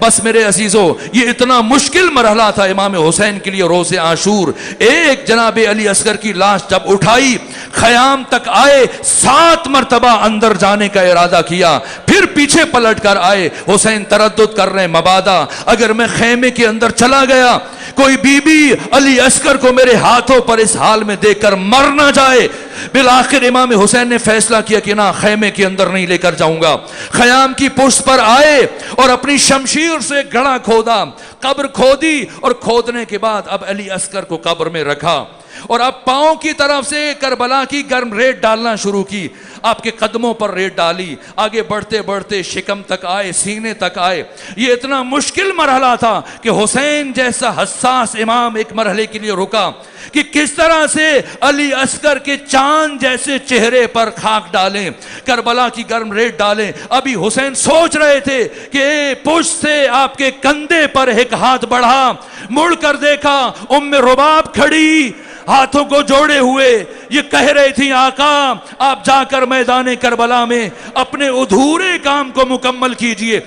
بس میرے عزیزو, یہ اتنا مشکل مرحلہ تھا امام حسین کے لیے روز عاشور. ایک جناب علی اصغر کی لاش جب اٹھائی, خیام تک آئے, 7 مرتبہ اندر جانے کا ارادہ کیا, پھر پیچھے پلٹ کر آئے. حسین تردد کر رہے, مبادا اگر میں خیمے کے اندر چلا گیا, کوئی بی بی علی اصغر کو میرے ہاتھوں پر اس حال میں دیکھ کر مر نہ جائے. بالآخر امام حسین نے فیصلہ کیا کہ نہ, خیمے کے اندر نہیں لے کر جاؤں گا. خیام کی پشت پر آئے اور اپنی شمشیر سے گڑھا کھودا, قبر کھودی, اور کھودنے کے بعد اب علی اصغر کو قبر میں رکھا اور اب پاؤں کی طرف سے کربلا کی گرم ریت ڈالنا شروع کی. آپ کے قدموں پر ریت ڈالی, آگے بڑھتے بڑھتے شکم تک آئے, سینے تک آئے. یہ اتنا مشکل مرحلہ تھا کہ حسین جیسا حساس امام ایک مرحلے کے لیے رکا کہ کس طرح سے علی اصغر کے چاند جیسے چہرے پر خاک ڈالیں, کربلا کی گرم ریت ڈالیں. ابھی حسین سوچ رہے تھے کہ پشت سے آپ کے کندھے پر ایک ہاتھ بڑھا, مڑ کر دیکھا ام رباب کھڑی, ہاتھوں کو جوڑے ہوئے, یہ کہہ رہی تھی, آقا آپ جا کر میدان کربلا میں اپنے ادھورے کام کو مکمل کیجئے,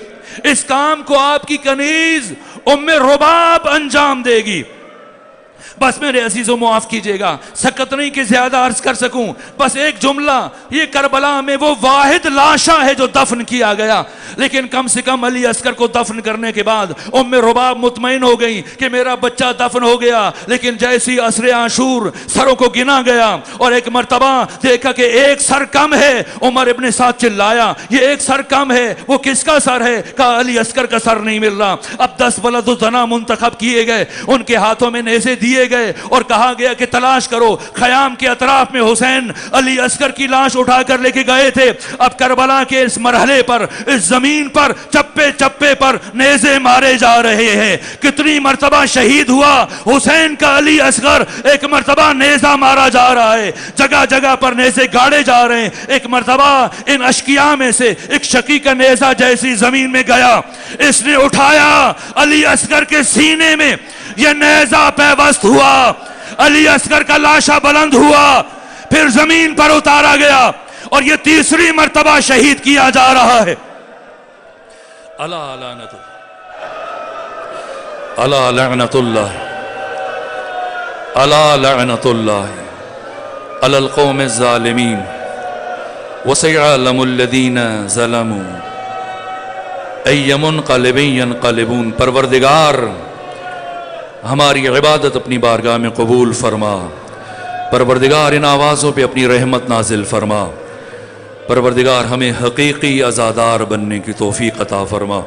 اس کام کو آپ کی کنیز ام رباب انجام دے گی. بس میرے عزیزوں معاف کیجئے گا, سکت نہیں کہ زیادہ عرض کر سکوں, بس ایک جملہ, یہ کربلا میں وہ واحد لاشا ہے جو دفن کیا گیا, لیکن کم سے کم علی اصغر کو دفن کرنے کے بعد ام رباب مطمئن ہو گئی کہ میرا بچہ دفن ہو گیا. لیکن جیسی عصر عاشور سروں کو گنا گیا اور ایک مرتبہ دیکھا کہ ایک سر کم ہے, عمر ابن سعد چلایا, یہ ایک سر کم ہے, وہ کس کا سر ہے؟ کہا علی اصغر کا سر نہیں مل رہا. اب 10 ولد الزنا منتخب کیے گئے, ان کے ہاتھوں میں نیزے دیے گئے اور کہا گیا کہ تلاش کرو. خیام کے اطراف میں حسین علی اصغر کی لاش اٹھا کر لے کے گئے تھے. اب کربلا کے اس مرحلے پر, اس زمین پر چپے چپے پر نیزے مارے جا رہے ہیں. کتنی مرتبہ شہید ہوا حسین کا علی اصغر, ایک مرتبہ نیزہ مارا جا رہا ہے, جگہ جگہ پر نیزے گاڑے جا رہے ہیں. ایک مرتبہ ان اشقیاء میں سے ایک شقی کا نیزہ جیسی زمین میں گیا, اس نے اٹھایا, علی اصغر کے سینے میں یہ نیزہ پیوست ہوا, علی اصغر کا لاشا بلند ہوا, پھر زمین پر اتارا گیا اور یہ 3ری مرتبہ شہید کیا جا رہا ہے. الا لعنت الا لعنت اللہ الا لعنت اللہ علی القوم الظالمین وسيعلم الذین ظلموا ای منقلب ینقلبون. پروردگار ہماری عبادت اپنی بارگاہ میں قبول فرما. پروردگار ان آوازوں پہ اپنی رحمت نازل فرما. پروردگار ہمیں حقیقی عزادار بننے کی توفیق عطا فرما.